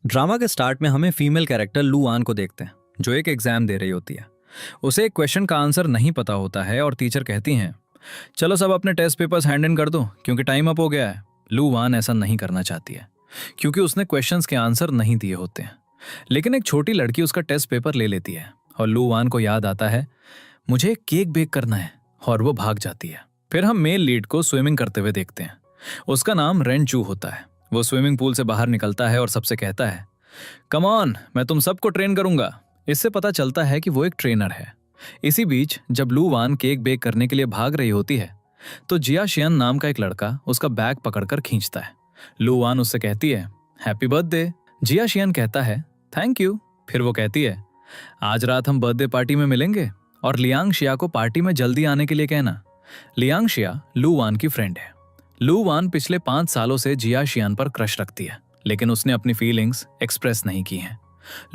Drama के start में हमें फीमेल कैरेक्टर लू आन को देखते हैं जो एक एग्जाम दे रही होती है। उसे एक क्वेश्चन का आंसर नहीं पता होता है और टीचर कहती हैं चलो सब अपने टेस्ट पेपर्स हैंड इन कर दो क्योंकि टाइम अप हो गया है। लू वान ऐसा नहीं करना चाहती है क्योंकि उसने क्वेश्चंस के आंसर नहीं दिए होते हैं। लेकिन एक छोटी लड़की उसका टेस्ट पेपर ले लेती है और लू वान को याद आता है मुझे एक केक बेक करना है और वो भाग जाती है। फिर हम मेल लीड को स्विमिंग करते हुए देखते हैं। उसका नाम रेन चू होता है। वो स्विमिंग पूल से बाहर निकलता है और सबसे कहता है कम ऑन, मैं तुम सबको ट्रेन करूंगा। इससे पता चलता है कि वो एक ट्रेनर है। इसी बीच जब लू वान केक बेक करने के लिए भाग रही होती है तो जिया शियन नाम का एक लड़का उसका बैग पकड़कर खींचता है। लू वान उससे कहती है हैप्पी बर्थडे। जिया शियन कहता है थैंक यू। फिर वो कहती है आज रात हम बर्थडे पार्टी में मिलेंगे और लियांग शिया को पार्टी में जल्दी आने के लिए कहना। लियांग शिया लू वान की फ्रेंड है। लू वान पिछले 5 सालों से जिया शियान पर क्रश रखती है लेकिन उसने अपनी फीलिंग्स एक्सप्रेस नहीं की हैं।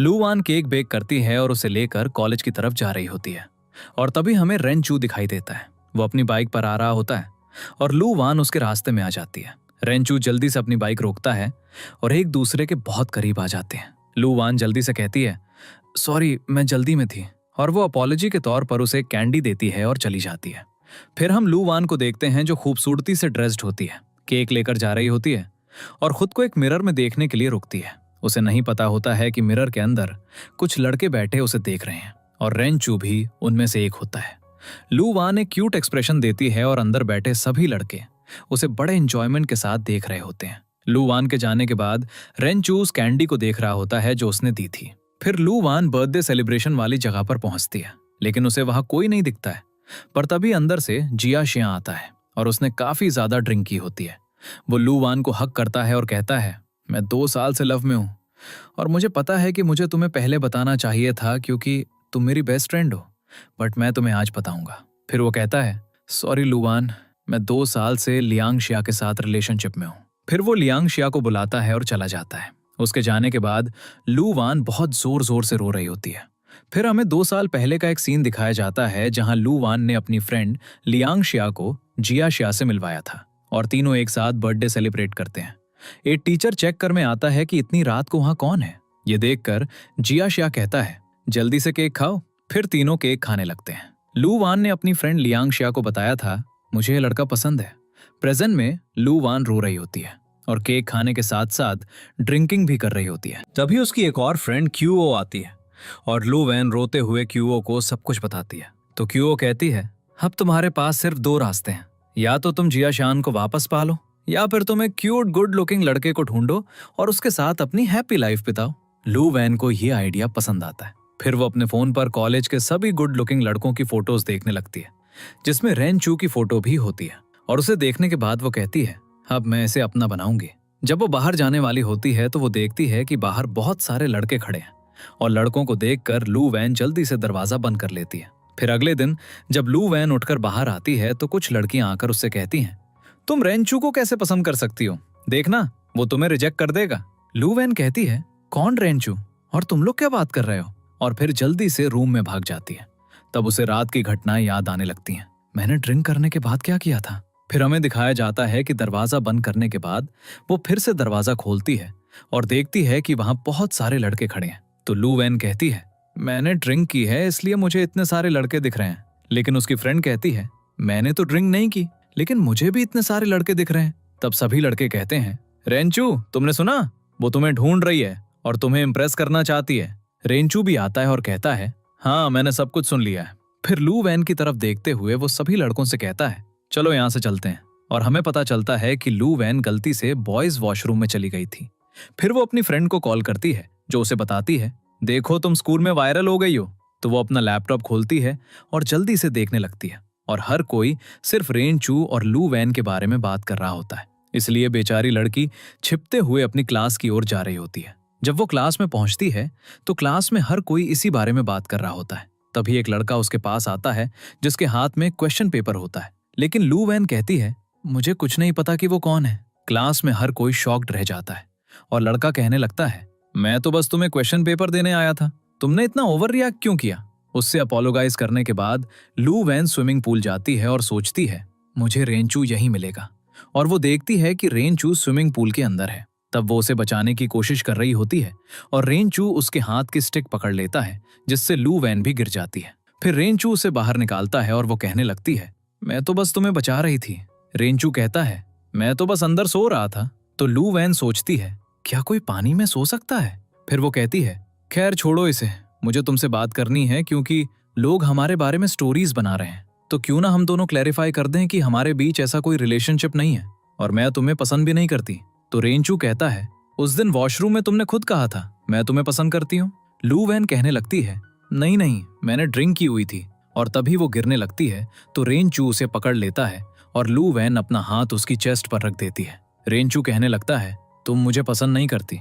लू वान केक बेक करती है और उसे लेकर कॉलेज की तरफ जा रही होती है और तभी हमें रेन चू दिखाई देता है। वो अपनी बाइक पर आ रहा होता है और लू वान उसके रास्ते में आ जाती है। रेन चू जल्दी से अपनी बाइक रोकता है और एक दूसरे के बहुत करीब आ जाते हैं। लू वान जल्दी से कहती है सॉरी मैं जल्दी में थी और वो अपॉलॉजी के तौर पर उसे कैंडी देती है और चली जाती है। फिर हम लू वान को देखते हैं जो खूबसूरती से ड्रेस्ड होती है, केक लेकर जा रही होती है और खुद को एक मिरर में देखने के लिए रुकती है। उसे नहीं पता होता है कि मिरर के अंदर कुछ लड़के बैठे उसे देख रहे हैं और रेन चू भी उनमें से एक होता है। लू वान एक क्यूट एक्सप्रेशन देती है और अंदर बैठे सभी लड़के उसे बड़े एंजॉयमेंट के साथ देख रहे होते हैं। लू वान के जाने के बाद रेन चू उस कैंडी को देख रहा होता है जो उसने दी थी। फिर लू वान बर्थडे सेलिब्रेशन वाली जगह पर पहुंचती है लेकिन उसे वहां कोई नहीं दिखता है। पर तभी अंदर से जिया शिया आता है और उसने काफी ज्यादा ड्रिंक की होती है। वो लू वान को हक करता है और कहता है मैं 2 साल से लव में हूं और मुझे पता है कि मुझे तुम्हें पहले बताना चाहिए था क्योंकि तुम मेरी बेस्ट फ्रेंड हो, बट मैं तुम्हें आज बताऊंगा। फिर वो कहता है सॉरी लू वान, मैं 2 साल से लियांग शिया के साथ रिलेशनशिप में हूं। फिर वो लियांग शिया को बुलाता है और चला जाता है। उसके जाने के बाद लू वान बहुत जोर जोर से रो रही होती है। फिर हमें 2 साल पहले का एक सीन दिखाया जाता है जहां लू वान ने अपनी फ्रेंड लियांग शिया को जिया शिया से मिलवाया था और तीनों एक साथ बर्थडे सेलिब्रेट करते हैं। एक टीचर चेक कर में आता है कि इतनी रात को वहां कौन है। ये देखकर जिया शिया कहता है जल्दी से केक खाओ। फिर तीनों केक खाने लगते हैं। लू वान ने अपनी फ्रेंड लियांग शिया को बताया था मुझे ये लड़का पसंद है। प्रेजेंट में लू वान रो रही होती है और केक खाने के साथ साथ ड्रिंकिंग भी कर रही होती है। तभी उसकी एक और फ्रेंड क्यूओ आती है और लू वैन रोते हुए क्यूओ को सब कुछ बताती है। तो क्यूओ कहती है अब तुम्हारे पास सिर्फ 2 रास्ते हैं, या तो तुम जिया शान को वापस पालो या फिर तुम एक क्यूट गुड लुकिंग लड़के को ढूंढो और उसके साथ अपनी हैप्पी लाइफ बिताओ। लू वैन को ये आइडिया पसंद आता है। फिर वो अपने फोन पर कॉलेज के सभी गुड लुकिंग लड़कों की फोटोज देखने लगती है जिसमें रेन चू की फोटो भी होती है और उसे देखने के बाद वो कहती है अब मैं इसे अपना बनाऊंगी। जब वो बाहर जाने वाली होती है तो वो देखती है कि बाहर बहुत सारे लड़के खड़े हैं और लड़कों को देखकर लू वैन जल्दी से दरवाजा बंद कर लेती है। फिर अगले दिन जब लू वैन उठकर बाहर आती है तो कुछ लड़कियां आकर उससे कहती हैं तुम रेनचू को कैसे पसंद कर सकती हो, देखना वो तुम्हें रिजेक्ट कर देगा। लू वैन कहती है कौन रेनचू और तुम लोग क्या बात कर रहे हो, और फिर जल्दी से रूम में भाग जाती है। तब उसे रात की घटनाएं याद आने लगती हैं। मैंने ड्रिंक करने के बाद क्या किया था। फिर हमें दिखाया जाता है कि दरवाजा बंद करने के बाद वो फिर से दरवाजा खोलती है और देखती है कि वहां बहुत सारे लड़के खड़े हैं। तो लू वैन कहती है मैंने ड्रिंक की है इसलिए मुझे इतने सारे लड़के दिख रहे हैं। लेकिन उसकी फ्रेंड कहती है मैंने तो ड्रिंक नहीं की लेकिन मुझे भी इतने सारे लड़के दिख रहे हैं। तब सभी लड़के कहते हैं रेनचू तुमने सुना, वो तुम्हें ढूंढ रही है और तुम्हें इम्प्रेस करना चाहती है। रेनचू भी आता है और कहता है हाँ मैंने सब कुछ सुन लिया है। फिर लू वैन की तरफ देखते हुए वो सभी लड़कों से कहता है चलो यहाँ से चलते हैं। और हमें पता चलता है कि लू वैन गलती से बॉयज वॉशरूम में चली गई थी। फिर वो अपनी फ्रेंड को कॉल करती है जो उसे बताती है देखो तुम स्कूल में वायरल हो गई हो। तो वो अपना लैपटॉप खोलती है और जल्दी से देखने लगती है और हर कोई सिर्फ रेन चू और लू वैन के बारे में बात कर रहा होता है। इसलिए बेचारी लड़की छिपते हुए अपनी क्लास की ओर जा रही होती है। जब वो क्लास में पहुंचती है तो क्लास में हर कोई इसी बारे में बात कर रहा होता है। तभी एक लड़का उसके पास आता है जिसके हाथ में क्वेश्चन पेपर होता है। लेकिन लू वैन कहती है मुझे कुछ नहीं पता कि वो कौन है। क्लास में हर कोई शॉक्ड रह जाता है और लड़का कहने लगता है मैं तो बस तुम्हें क्वेश्चन पेपर देने आया था, तुमने इतना ओवर रिएक्ट क्यों किया। उससे अपोलोगाइज करने के बाद लू वैन स्विमिंग पूल जाती है और सोचती है मुझे रेनचू यहीं मिलेगा। और वो देखती है कि रेनचू स्विमिंग पूल के अंदर है। तब वो उसे बचाने की कोशिश कर रही होती है और रेंचू उसके हाथ की स्टिक पकड़ लेता है, जिससे लू वैन भी गिर जाती है। फिर रेंचू उसे बाहर निकालता है और वो कहने लगती है, मैं तो बस तुम्हें बचा रही थी। रेंचू कहता है, मैं तो बस अंदर सो रहा था। तो लू वैन सोचती है, क्या कोई पानी में सो सकता है? फिर वो कहती है, खैर छोड़ो इसे, मुझे तुमसे बात करनी है क्योंकि लोग हमारे बारे में स्टोरीज बना रहे हैं। तो क्यों ना हम दोनों क्लैरिफाई कर दें कि हमारे बीच ऐसा कोई रिलेशनशिप नहीं है और मैं तुम्हें पसंद भी नहीं करती। तो रेंचू कहता है, उस दिन वॉशरूम में तुमने खुद कहा था मैं तुम्हें पसंद करती हूँ। लू वैन कहने लगती है, नहीं नहीं, मैंने ड्रिंक की हुई थी। और तभी वो गिरने लगती है तो रेंचू उसे पकड़ लेता है और लू वैन अपना हाथ उसकी चेस्ट पर रख देती है। रेंचू कहने लगता है, तुम मुझे पसंद नहीं करती,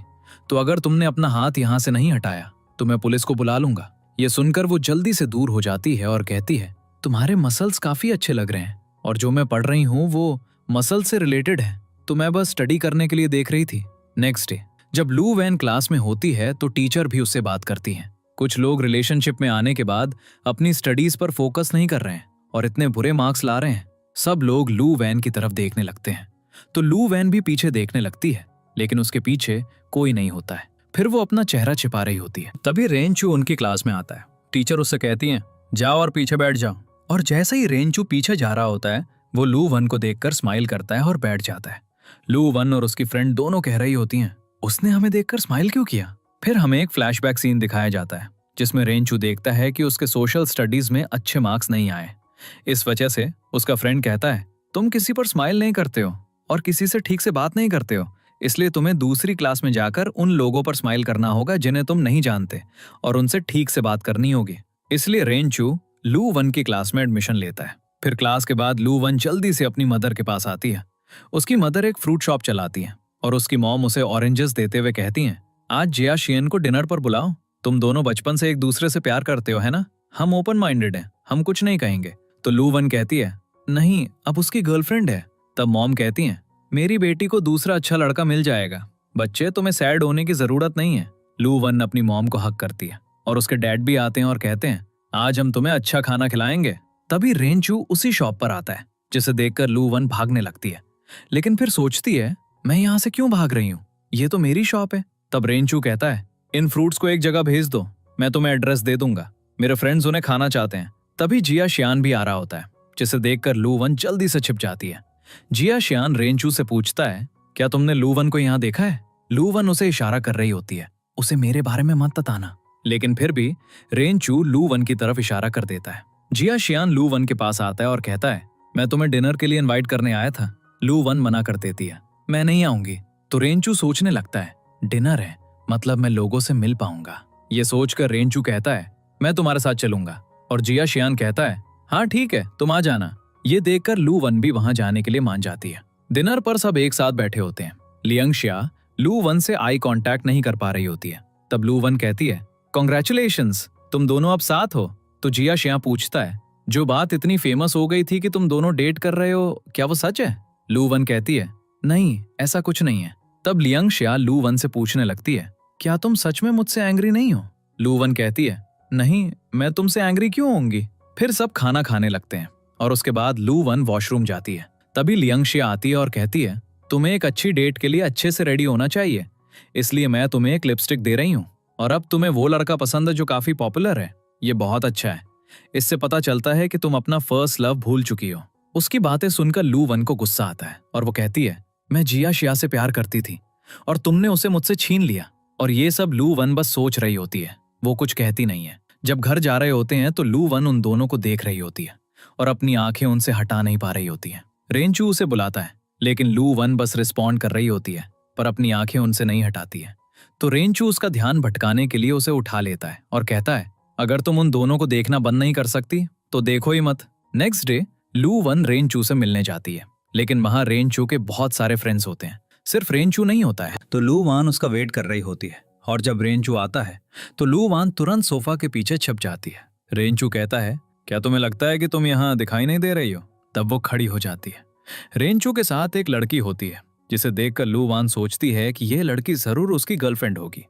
तो अगर तुमने अपना हाथ यहाँ से नहीं हटाया तो मैं पुलिस को बुला लूंगा। ये सुनकर वो जल्दी से दूर हो जाती है और कहती है, तुम्हारे मसल्स काफी अच्छे लग रहे हैं और जो मैं पढ़ रही हूँ वो मसल से रिलेटेड है, तो मैं बस स्टडी करने के लिए देख रही थी। नेक्स्ट डे जब लू वैन क्लास में होती है तो टीचर भी उससे बात करती है। कुछ लोग रिलेशनशिप में आने के बाद अपनी स्टडीज पर फोकस नहीं कर रहे हैं और इतने बुरे मार्क्स ला रहे हैं। सब लोग लू वैन की तरफ देखने लगते हैं। तो लू वैन भी पीछे देखने लगती है, लेकिन उसके पीछे कोई नहीं होता है। फिर वो अपना चेहरा छिपा रही होती है। तभी रेंचू उनकी क्लास में आता है। टीचर उससे कहती है, जाओ और पीछे बैठ जाओ। और जैसे ही रेंचू पीछे जा रहा होता है वो लू वन को देखकर स्माइल करता है और बैठ जाता है। लू वन और उसकी फ्रेंड दोनों कह रही होती हैं, उसने हमें देखकर स्माइल क्यों किया? फिर हमें एक फ्लैशबैक सीन दिखाया जाता है जिसमें रेंचू देखता है कि उसके सोशल स्टडीज में अच्छे मार्क्स नहीं आए। इस वजह से उसका फ्रेंड कहता है, तुम किसी पर स्माइल नहीं करते हो और किसी से ठीक से बात नहीं करते हो, इसलिए तुम्हें दूसरी क्लास में जाकर उन लोगों पर स्माइल करना होगा जिन्हें तुम नहीं जानते और उनसे ठीक से बात करनी होगी। इसलिए रेंचू लू वन की क्लास में एडमिशन लेता है। फिर क्लास के बाद लू वन जल्दी से अपनी मदर के पास आती है। उसकी मदर एक फ्रूट शॉप चलाती है और उसकी मॉम उसे ऑरेंजेस देते हुए कहती हैं, आज जिया शियन को डिनर पर बुलाओ, तुम दोनों बचपन से एक दूसरे से प्यार करते हो है ना, हम ओपन माइंडेड हैं, हम कुछ नहीं कहेंगे। तो लू वन कहती है, नहीं अब उसकी गर्लफ्रेंड है। तब मॉम कहती हैं, मेरी बेटी को दूसरा अच्छा लड़का मिल जाएगा, बच्चे तुम्हें सैड होने की जरूरत नहीं है। लू वन अपनी मॉम को हक करती है और उसके डैड भी आते हैं और कहते हैं, आज हम तुम्हें अच्छा खाना खिलाएंगे। तभी रेंचू उसी शॉप पर आता है, जिसे देखकर लू वन भागने लगती है, लेकिन फिर सोचती है, मैं यहाँ से क्यों भाग रही हूँ, ये तो मेरी शॉप है। तब रेंचू कहता है, इन फ्रूट्स को एक जगह भेज दो, मैं तुम्हें एड्रेस दे दूंगा, मेरे फ्रेंड्स उन्हें खाना चाहते हैं। तभी जिया शियान भी आ रहा होता है, जिसे देखकर लू वन जल्दी से छिप जाती है। जिया शियान रेंचू से पूछता है, क्या तुमने लू वन को यहाँ देखा है? लू वन उसे इशारा कर रही होती है, उसे मेरे बारे में मत बताना, लेकिन फिर भी रेंचू लू वन की तरफ इशारा कर देता है। जिया शियान लू वन के पास आता है और कहता है, मैं तुम्हें डिनर के लिए इनवाइट करने आया था। लू वन मना कर देती है, मैं नहीं आऊंगी। तो रेंचू सोचने लगता है, डिनर है मतलब मैं लोगों से मिल पाऊंगा। ये सोचकर रेंचू कहता है, मैं तुम्हारे साथ चलूंगा। और जिया शियान कहता है, हाँ ठीक है, तुम आ जाना। ये देखकर लू वन भी वहां जाने के लिए मान जाती है। डिनर पर सब एक साथ बैठे होते हैं। लियांगशिया लू वन से आई कांटेक्ट नहीं कर पा रही होती है। तब लू वन कहती है, कॉन्ग्रेचुलेशंस, तुम दोनों अब साथ हो। तो जिया शिया पूछता है, जो बात इतनी फेमस हो गई थी कि तुम दोनों डेट कर रहे हो, क्या वो सच है? लू वन कहती है, नहीं ऐसा कुछ नहीं है। तब लियांगशिया लू वन से पूछने लगती है, क्या तुम सच में मुझसे एंग्री नहीं हो? लू वन कहती है, नहीं, मैं तुमसे एंग्री क्यों होंगी। फिर सब खाना खाने लगते हैं और उसके बाद लू वन वॉशरूम जाती है। तभी लियांगशिया आती है और कहती है, तुम्हें एक अच्छी डेट के लिए अच्छे से रेडी होना चाहिए, इसलिए मैं तुम्हें एक लिपस्टिक दे रही हूँ और अब तुम्हें वो लड़का पसंद है जो काफी पॉपुलर है। ये बहुत अच्छा है, इससे पता चलता है कि तुम अपना फर्स्ट लव भूल चुकी हो। उसकी बातें सुनकर लू वन को गुस्सा आता है और वो कहती है, मैं जिया शिया से प्यार करती थी और तुमने उसे मुझसे छीन लिया। और ये सब लू वन बस सोच रही होती है, वो कुछ कहती नहीं है। जब घर जा रहे होते हैं तो लू वन उन दोनों को देख रही होती है और अपनी आंखें उनसे हटा नहीं पा रही होती है। रेंचू उसे बुलाता है, लेकिन लू वन बस रिस्पॉन्ड कर रही होती है पर अपनी आंखें उनसे नहीं हटाती है। तो रेंचू उसका ध्यान भटकाने के लिए उसे उठा लेता है और कहता है, अगर तुम उन दोनों को देखना बंद नहीं कर सकती तो देखो ही मत। नेक्स्ट डे लू वन रेंचू से मिलने जाती है, लेकिन वहां रेंचू के बहुत सारे फ्रेंड्स होते हैं, सिर्फ रेंचू नहीं होता है। तो लू वान उसका वेट कर रही होती है और जब रेंचू आता है तो लू वान तुरंत सोफा के पीछे छिप जाती है। रेंचू कहता है, क्या तुम्हें लगता है कि तुम यहाँ दिखाई नहीं दे रही हो? तब वो खड़ी हो जाती है। रेंचू के साथ एक लड़की होती है, जिसे देखकर लू वान सोचती है कि यह लड़की जरूर उसकी गर्लफ्रेंड होगी।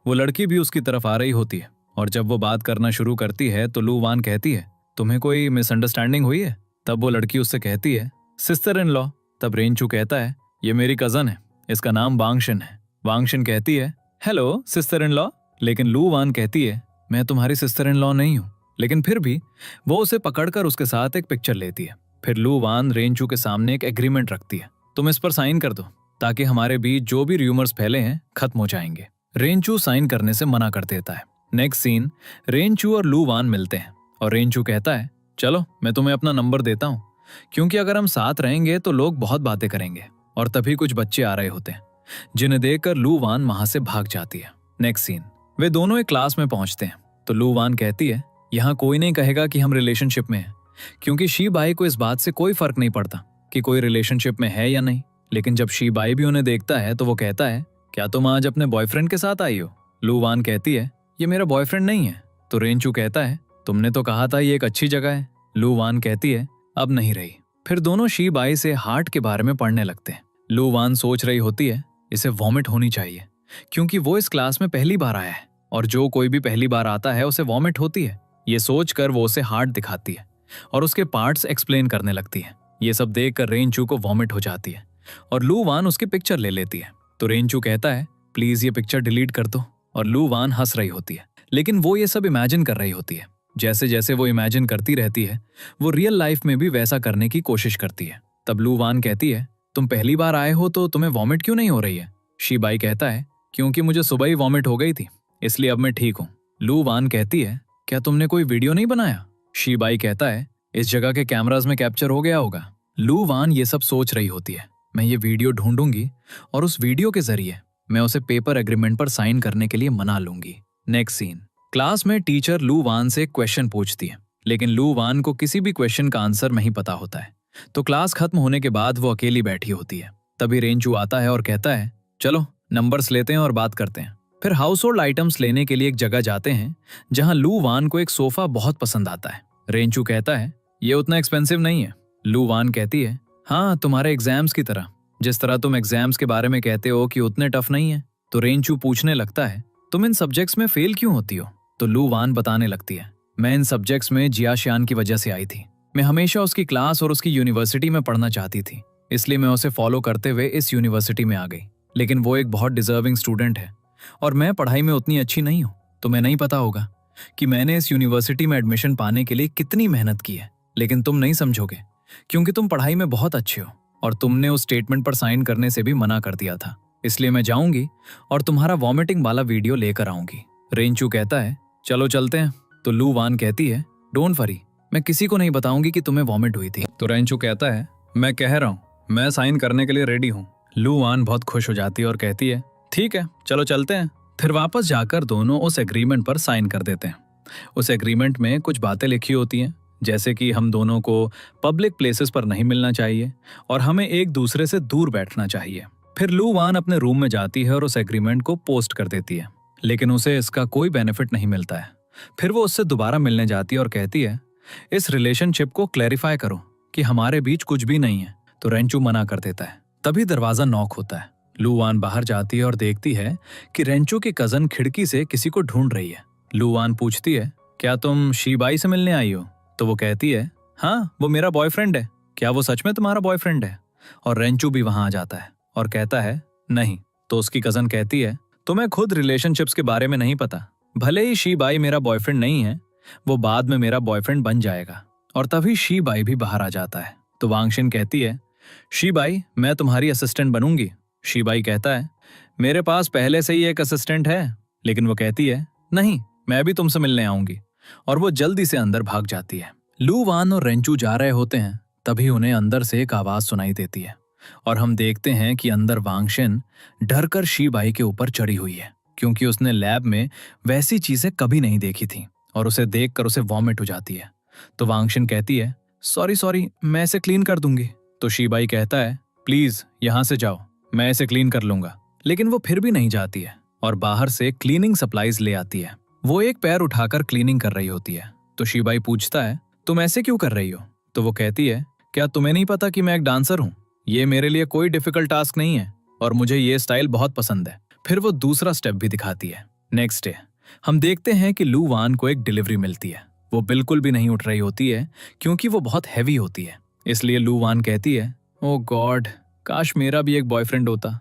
वो लड़की भी उसकी तरफ आ रही होती है और जब वो बात करना शुरू करती है तो लू वान कहती है, तुम्हें कोई मिसअंडरस्टैंडिंग हुई है? तब वो लड़की उससे कहती है, सिस्टर इन लॉ। तब रेंचू कहता है, ये मेरी कजन है, इसका नाम बांगशिन है। वांगशन कहती है, हेलो सिस्टर इन लॉ। लेकिन लू वान कहती है, मैं तुम्हारी सिस्टर इन लॉ नहीं हूँ। लेकिन फिर भी वो उसे पकड़कर उसके साथ एक पिक्चर लेती है। फिर लू वान रेंचू के सामने एक एग्रीमेंट रखती है, तुम इस पर साइन कर दो ताकि हमारे बीच जो भी र्यूमर्स फैले हैं खत्म हो जाएंगे। रेंचू साइन करने से मना कर देता है। नेक्स्ट सीन, रेंचू और लू वान मिलते हैं और रेंचू कहता है, चलो मैं तुम्हें अपना नंबर देता हूँ, क्योंकि अगर हम साथ रहेंगे तो लोग बहुत बातें करेंगे। और तभी कुछ बच्चे आ रहे होते हैं, जिन्हें देखकर लू वान वहां से भाग जाती है। नेक्स्ट सीन, वे दोनों एक क्लास में पहुंचते हैं तो लू वान कहती है, यहाँ कोई नहीं कहेगा कि हम रिलेशनशिप में हैं, क्योंकि शी बाई को इस बात से कोई फर्क नहीं पड़ता कि कोई रिलेशनशिप में है या नहीं। लेकिन जब शी बाई भी उन्हें देखता है तो वो कहता है, क्या तुम आज अपने बॉयफ्रेंड के साथ आई हो? लू वान कहती है, ये मेरा बॉयफ्रेंड नहीं है। तो रेंचू कहता है, तुमने तो कहा था ये एक अच्छी जगह है। लू वान कहती है, अब नहीं रही। फिर दोनों शी बाई से हार्ट के बारे में पढ़ने लगते हैं। लू वान सोच रही होती है, इसे वॉमिट होनी चाहिए, क्योंकि वो इस क्लास में पहली बार आया है और जो कोई भी पहली बार आता है उसे वॉमिट होती है। ये सोचकर वो उसे हार्ट दिखाती है और उसके पार्ट्स एक्सप्लेन करने लगती है। ये सब देखकर रेंचू को वॉमिट हो जाती है और लू वान उसकी पिक्चर ले लेती है। तो रेंचू कहता है, प्लीज ये पिक्चर डिलीट कर दो। और लू वान हंस रही होती है, लेकिन वो ये सब इमेजिन कर रही होती है। जैसे जैसे वो इमेजिन करती रहती है, वो रियल लाइफ में भी वैसा करने की कोशिश करती है। तब लू वान कहती है, तुम पहली बार आए हो तो तुम्हें वॉमिट क्यों नहीं हो रही है? शी बाई कहता है, क्योंकि मुझे सुबह ही वॉमिट हो गई थी, इसलिए अब मैं ठीक हूँ। लू वान कहती है, क्या तुमने कोई वीडियो नहीं बनाया? शी बाई कहता है, इस जगह के कैमरास में कैप्चर हो गया होगा। लू वान ये सब सोच रही होती है, मैं ये वीडियो ढूंढूंगी और उस वीडियो के जरिए मैं उसे पेपर एग्रीमेंट पर साइन करने के लिए मना लूंगी। नेक्स्ट सीन, क्लास में टीचर लू वान से एक क्वेश्चन पूछती है, लेकिन लू वान को किसी भी क्वेश्चन का आंसर नहीं पता होता है। तो क्लास खत्म होने के बाद वो अकेली बैठी होती है। तभी रेंचू आता है और कहता है, चलो नंबर्स लेते हैं और बात करते हैं। फिर हाउस होल्ड आइटम्स लेने के लिए एक जगह जाते हैं जहां लू वान को एक सोफा बहुत पसंद आता है। रेंचू कहता है, ये उतना एक्सपेंसिव नहीं है। लू वान कहती है, हाँ तुम्हारे एग्जाम्स की तरह, जिस तरह तुम एग्जाम्स के बारे में कहते हो कि उतने टफ नहीं है। तो रेंचू पूछने लगता है, तुम इन सब्जेक्ट्स में फेल क्यों होती हो? तो लू वान बताने लगती है, मैं इन सब्जेक्ट्स में जियाशियान की वजह से आई थी। मैं हमेशा उसकी क्लास और उसकी यूनिवर्सिटी में पढ़ना चाहती थी, इसलिए मैं उसे फॉलो करते हुए इस यूनिवर्सिटी में आ गई। लेकिन वो एक बहुत डिजर्विंग स्टूडेंट है और मैं पढ़ाई में उतनी अच्छी नहीं हूँ। तुम्हें नहीं पता होगा कि मैंने इस यूनिवर्सिटी में एडमिशन पाने के लिए कितनी मेहनत की है, लेकिन तुम नहीं समझोगे क्योंकि तुम पढ़ाई में बहुत अच्छे हो और तुमने उस स्टेटमेंट पर साइन करने से भी मना कर दिया था। इसलिए मैं जाऊंगी और तुम्हारा वॉमिटिंग वाला वीडियो लेकर आऊंगी। रेंचू कहता है, चलो चलते हैं। तो लू वान कहती है, डोंट वरी, मैं किसी को नहीं बताऊंगी कि तुम्हें वॉमिट हुई थी। तो रेंचू कहता है, मैं कह रहा हूँ, मैं साइन करने के लिए रेडी हूँ। लू वान बहुत खुश हो जाती है और कहती है, ठीक है चलो चलते हैं। फिर वापस जाकर दोनों उस एग्रीमेंट पर साइन कर देते हैं। उस एग्रीमेंट में कुछ बातें लिखी होती हैं, जैसे कि हम दोनों को पब्लिक प्लेसेस पर नहीं मिलना चाहिए और हमें एक दूसरे से दूर बैठना चाहिए। फिर लू वान अपने रूम में जाती है और उस एग्रीमेंट को पोस्ट कर देती है, लेकिन उसे इसका कोई बेनिफिट नहीं मिलता है। फिर वो उससे दोबारा मिलने जाती है और कहती है, इस रिलेशनशिप को क्लैरिफाई करो कि हमारे बीच कुछ भी नहीं है। तो रेंचू मना कर देता है। तभी दरवाजा नॉक होता है। लू वान बाहर जाती है और देखती है कि रेंचू की कजन खिड़की से किसी को ढूंढ रही है। लू वान पूछती है, क्या तुम शी बाई से मिलने आई हो? तो वो कहती है, हाँ वो मेरा बॉयफ्रेंड है। क्या वो सच में तुम्हारा बॉयफ्रेंड है? और रेंचू भी वहां आ जाता है और कहता है, नहीं। तो उसकी कजन कहती है, तुम्हें खुद रिलेशनशिप्स के बारे में नहीं पता। भले ही शी बाई मेरा बॉयफ्रेंड नहीं है, वो बाद में मेरा बॉयफ्रेंड बन जाएगा। और तभी शी बाई भी बाहर आ जाता है। तो वांगशिन कहती है, शी बाई मैं तुम्हारी असिस्टेंट बनूंगी। शी बाई कहता है, मेरे पास पहले से ही एक असिस्टेंट है। लेकिन वो कहती है, नहीं मैं भी तुमसे मिलने आऊंगी। और वो जल्दी से अंदर भाग जाती है। लू वान और रेंचू जा रहे होते हैं, तभी उन्हें अंदर से एक आवाज सुनाई देती है और हम देखते हैं कि अंदर वांगशिन डर कर शी बाई के ऊपर चढ़ी हुई है, क्योंकि उसने लैब में वैसी चीजें कभी नहीं देखी थी और उसे देखकर उसे वॉमिट हो जाती है। तो वांगशिन कहती है, सॉरी मैं इसे क्लीन कर दूंगी। तो शी बाई कहता है, प्लीज यहां से जाओ, मैं इसे क्लीन कर लूंगा। लेकिन वो फिर भी नहीं जाती है और बाहर से क्लीनिंग सप्लाईज ले आती है। वो एक पैर उठाकर क्लीनिंग कर रही होती है। तो शी बाई पूछता है, तुम ऐसे क्यों कर रही हो? तो वो कहती है, क्या तुम्हें नहीं पता कि मैं एक डांसर हूँ? ये मेरे लिए कोई डिफिकल्ट टास्क नहीं है और मुझे ये स्टाइल बहुत पसंद है। फिर वो दूसरा स्टेप भी दिखाती है। नेक्स्ट डे हम देखते हैं कि लू वान को एक डिलीवरी मिलती है। वो बिल्कुल भी नहीं उठ रही होती है क्योंकि वो बहुत हैवी होती है। इसलिए लू वान कहती है, ओ गॉड, काश मेरा भी एक बॉयफ्रेंड होता।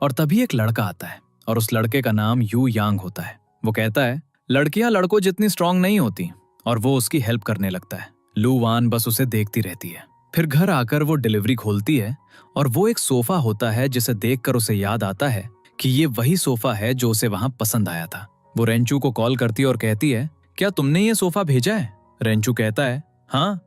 और तभी एक लड़का आता है और उस लड़के का नाम यू यांग होता है। वो कहता है लड़कियां लड़कों जितनी स्ट्रांग नहीं होती, और वो उसकी हेल्प करने लगता है। लू वान बस उसे देखती रहती है। फिर घर आकर वो डिलीवरी खोलती है और वो एक सोफा होता है जिसे देखकर उसे याद आता है कि ये वही सोफा है जो उसे वहां पसंद आया था। वो रेंचू को कॉल करती है और कहती है क्या तुमने ये सोफा भेजा है? रेंचू कहता है हाँ,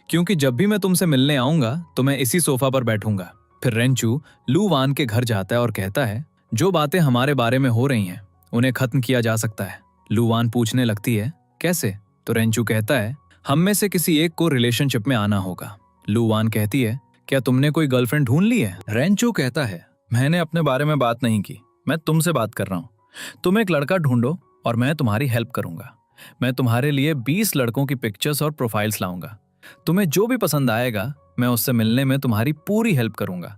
क्योंकि जब भी मैं तुमसे मिलने आऊंगा तो मैं इसी सोफा पर बैठूंगा। फिर रेंचू लू वान के घर जाता है और कहता है जो बातें हमारे बारे में हो रही हैं उन्हें खत्म किया जा सकता है। लू वान पूछने लगती है कैसे? तो रेंचू कहता है हम में से किसी एक को रिलेशनशिप में आना होगा। लू वान कहती है क्या तुमने कोई गर्लफ्रेंड ढूंढ ली है? रेंचू कहता है मैंने अपने बारे में बात नहीं की, मैं तुमसे बात कर रहा हूँ। तुम एक लड़का ढूंढो और मैं तुम्हारी हेल्प करूंगा। मैं तुम्हारे लिए 20 लड़कों की पिक्चर्स और प्रोफाइल्स लाऊंगा। तुम्हें जो भी पसंद आएगा मैं उससे मिलने में तुम्हारी पूरी हेल्प करूंगा।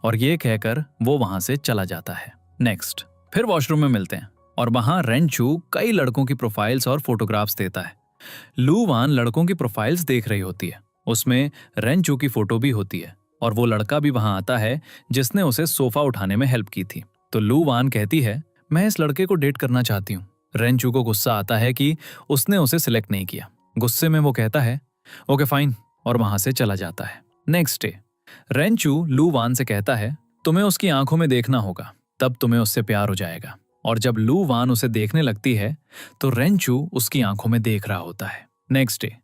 और ये कहकर वो वहां से चला जाता है। नेक्स्ट, फिर वॉशरूम में मिलते हैं और वहां रेंचू कई लड़कों की प्रोफाइल्स और फोटोग्राफ्स देता है। लू वान लड़कों की प्रोफाइल्स देख रही होती है, उसमें रेंचू की फोटो भी होती है और वो लड़का भी वहां आता है जिसने उसे सोफा उठाने में हेल्प की थी। तो लू वान कहती है मैं इस लड़के को डेट करना चाहती हूँ। रेंचू को गुस्सा आता है कि उसने उसे सिलेक्ट नहीं किया। गुस्से में वो कहता है ओके फाइन, और वहां से चला जाता है। नेक्स्ट डे, रेंचू लू वान से कहता है तुम्हें उसकी आंखों में देखना होगा, तब तुम्हें उससे प्यार हो जाएगा। और जब लू वान उसे देखने लगती है तो रेंचू उसकी आंखों में देख रहा होता है। नेक्स्ट डे,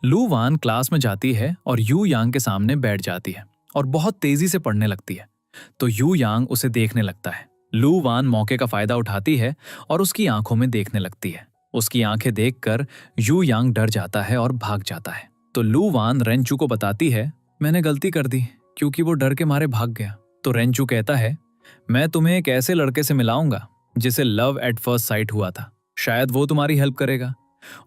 लू वान क्लास में जाती है और यू यांग के सामने बैठ जाती है और बहुत तेजी से पढ़ने लगती है। तो यू यांग उसे देखने लगता है। लू वान मौके का फायदा उठाती है और उसकी आंखों में देखने लगती है। उसकी आंखें देखकर यू यांग डर जाता है और भाग जाता है। तो लू वान रेंचू को बताती है मैंने गलती कर दी क्योंकि वो डर के मारे भाग गया। तो रेंचू कहता है मैं तुम्हें एक ऐसे लड़के से मिलाऊंगा जिसे लव एट फर्स्ट साइट हुआ था, शायद वो तुम्हारी हेल्प करेगा।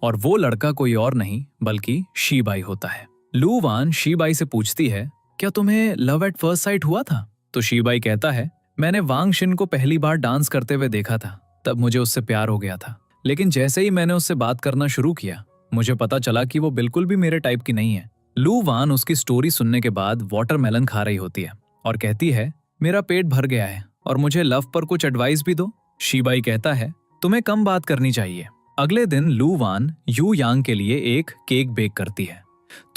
और वो लड़का कोई और नहीं बल्कि शीबाई होता है। लू वान शीबाई से पूछती है क्या तुम्हें लव एट फर्स्ट साइट हुआ था? तो शीबाई कहता है मैंने वांग शिन को पहली बार डांस करते हुए देखा था, तब मुझे उससे प्यार हो गया था। लेकिन जैसे ही मैंने उससे बात करना शुरू किया मुझे पता चला कि वो बिल्कुल भी मेरे टाइप की नहीं है। लू वान उसकी स्टोरी सुनने के बाद वाटरमेलन खा रही होती है और कहती है मेरा पेट भर गया है और मुझे लव पर कुछ एडवाइस भी दो। शीबाई कहता है तुम्हें कम बात करनी चाहिए। अगले दिन लू वान यू यांग के लिए एक केक बेक करती है।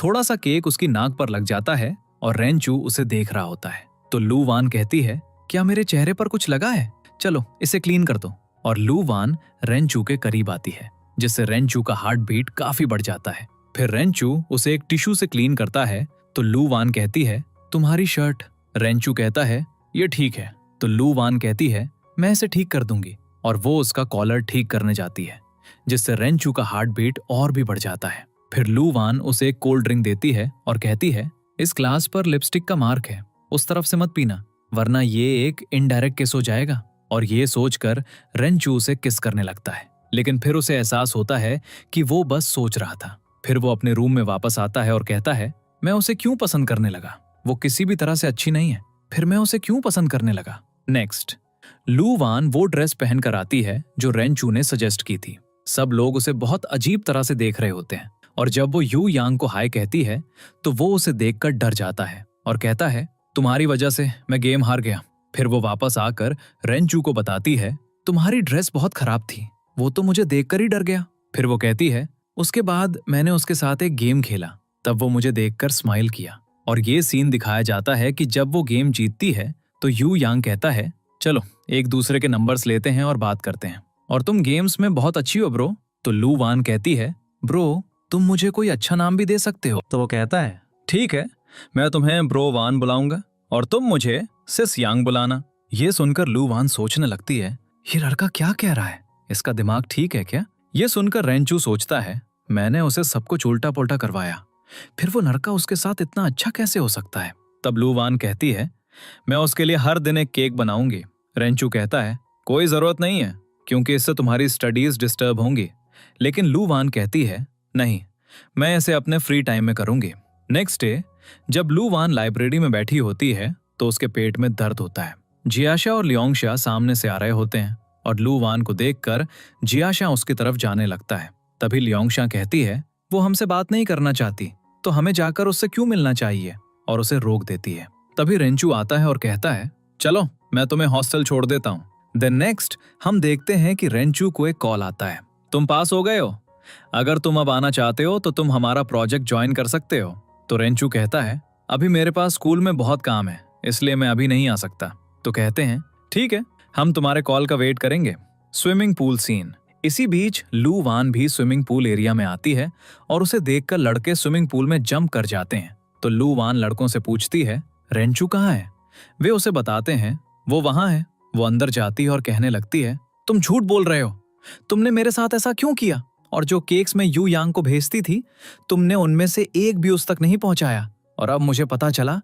थोड़ा सा केक उसकी नाक पर लग जाता है और रेंचू उसे देख रहा होता है। तो लू वान कहती है क्या मेरे चेहरे पर कुछ लगा है? चलो इसे क्लीन कर दो। और लू वान रेंचू के करीब आती है जिससे रेंचू का हार्ट बीट काफी बढ़ जाता है। फिर रेंचू उसे एक टिश्यू से क्लीन करता है। तो लू वान कहती है तुम्हारी शर्ट। रेंचू कहता है ये ठीक है। तो लू वान कहती है मैं इसे ठीक कर दूंगी, और वो उसका कॉलर ठीक करने जाती है जिससे रेंचू का हार्ट बीट और भी बढ़ जाता है। फिर लू वान उसे एक कोल्ड ड्रिंक देती है और कहती है इस ग्लास पर लिपस्टिक का मार्क है, उस तरफ से मत पीना वरना ये एक इनडायरेक्ट किस हो जाएगा। और ये सोचकर रेंचू उसे किस करने लगता है, लेकिन फिर उसे एहसास होता है कि वो बस सोच रहा था। फिर वो अपने रूम में वापस आता है और कहता है मैं उसे क्यों पसंद करने लगा, वो किसी भी तरह से अच्छी नहीं है, फिर मैं उसे क्यों पसंद करने लगा। नेक्स्ट, लू वान वो ड्रेस पहनकर आती है जो रेंचू ने सजेस्ट की थी। सब लोग उसे बहुत अजीब तरह से देख रहे होते हैं और जब वो यू यांग को हाय कहती है तो वो उसे देखकर डर जाता है और कहता है तुम्हारी वजह से मैं गेम हार गया। फिर वो वापस आकर रेंचू को बताती है तुम्हारी ड्रेस बहुत खराब थी, वो तो मुझे देखकर ही डर गया। फिर वो कहती है उसके बाद मैंने उसके साथ एक गेम खेला, तब वो मुझे देखकर स्माइल किया। और ये सीन दिखाया जाता है कि जब वो गेम जीतती है तो यू यांग कहता है चलो एक दूसरे के नंबर्स लेते हैं और बात करते हैं, और तुम गेम्स में बहुत अच्छी हो ब्रो। तो लू वान कहती है ब्रो तुम मुझे कोई अच्छा नाम भी दे सकते हो। तो वो कहता है ठीक है, मैं तुम्हें ब्रो वान बुलाऊंगा और तुम मुझे सिस यांग बुलाना। ये सुनकर लू वान सोचने लगती है ये लड़का क्या कह रहा है, इसका दिमाग ठीक है क्या? ये सुनकर रेंचू सोचता है मैंने उसे सब कुछ उल्टा पुल्टा करवाया, फिर वो लड़का उसके साथ इतना अच्छा कैसे हो सकता है। तब लू वान कहती है मैं उसके लिए हर दिन एक केक बनाऊंगी। रेंचू कहता है कोई जरूरत नहीं है क्योंकि इससे तुम्हारी स्टडीज डिस्टर्ब होंगी। लेकिन लू वान कहती है नहीं, मैं इसे अपने फ्री टाइम में करूंगी। नेक्स्ट डे, जब लू वान लाइब्रेरी में बैठी होती है तो उसके पेट में दर्द होता है। जियाशा और लियोंगशा सामने से आ रहे होते हैं और लू वान को देखकर जियाशा उसकी तरफ जाने लगता है। तभी लियोंगशा कहती है वो हमसे बात नहीं करना चाहती तो हमें जाकर उससे क्यों मिलना चाहिए, और उसे रोक देती है। तभी रेंचू आता है और कहता है चलो मैं तुम्हें हॉस्टल छोड़ देता हूँ। देन नेक्स्ट हम देखते हैं कि रेंचू को एक कॉल आता है। तुम पास हो गए हो, अगर तुम अब आना चाहते हो तो तुम हमारा प्रोजेक्ट ज्वाइन कर सकते हो। तो रेंचू कहता है अभी मेरे पास स्कूल में बहुत काम है, इसलिए मैं अभी नहीं आ सकता। तो कहते हैं ठीक है, हम तुम्हारे कॉल का वेट करेंगे। Swimming pool scene. इसी बीच लू वान भी स्विमिंग पूल एरिया में आती है और उसे देखकर लड़के स्विमिंग पूल में जंप कर जाते हैं। तो लू वान लड़कों से पूछती है रेंचू कहाँ है। वे उसे बताते हैं वो वहां है। वो अंदर जाती है और कहने लगती है तुम झूठ बोल रहे हो, तुमने मेरे साथ ऐसा क्यों किया? और जो केक्स मैं यू यांग को भेजती थी, तुमने उनमें से एक भी उस तक नहीं पहुंचाया। और अब मुझे पता चला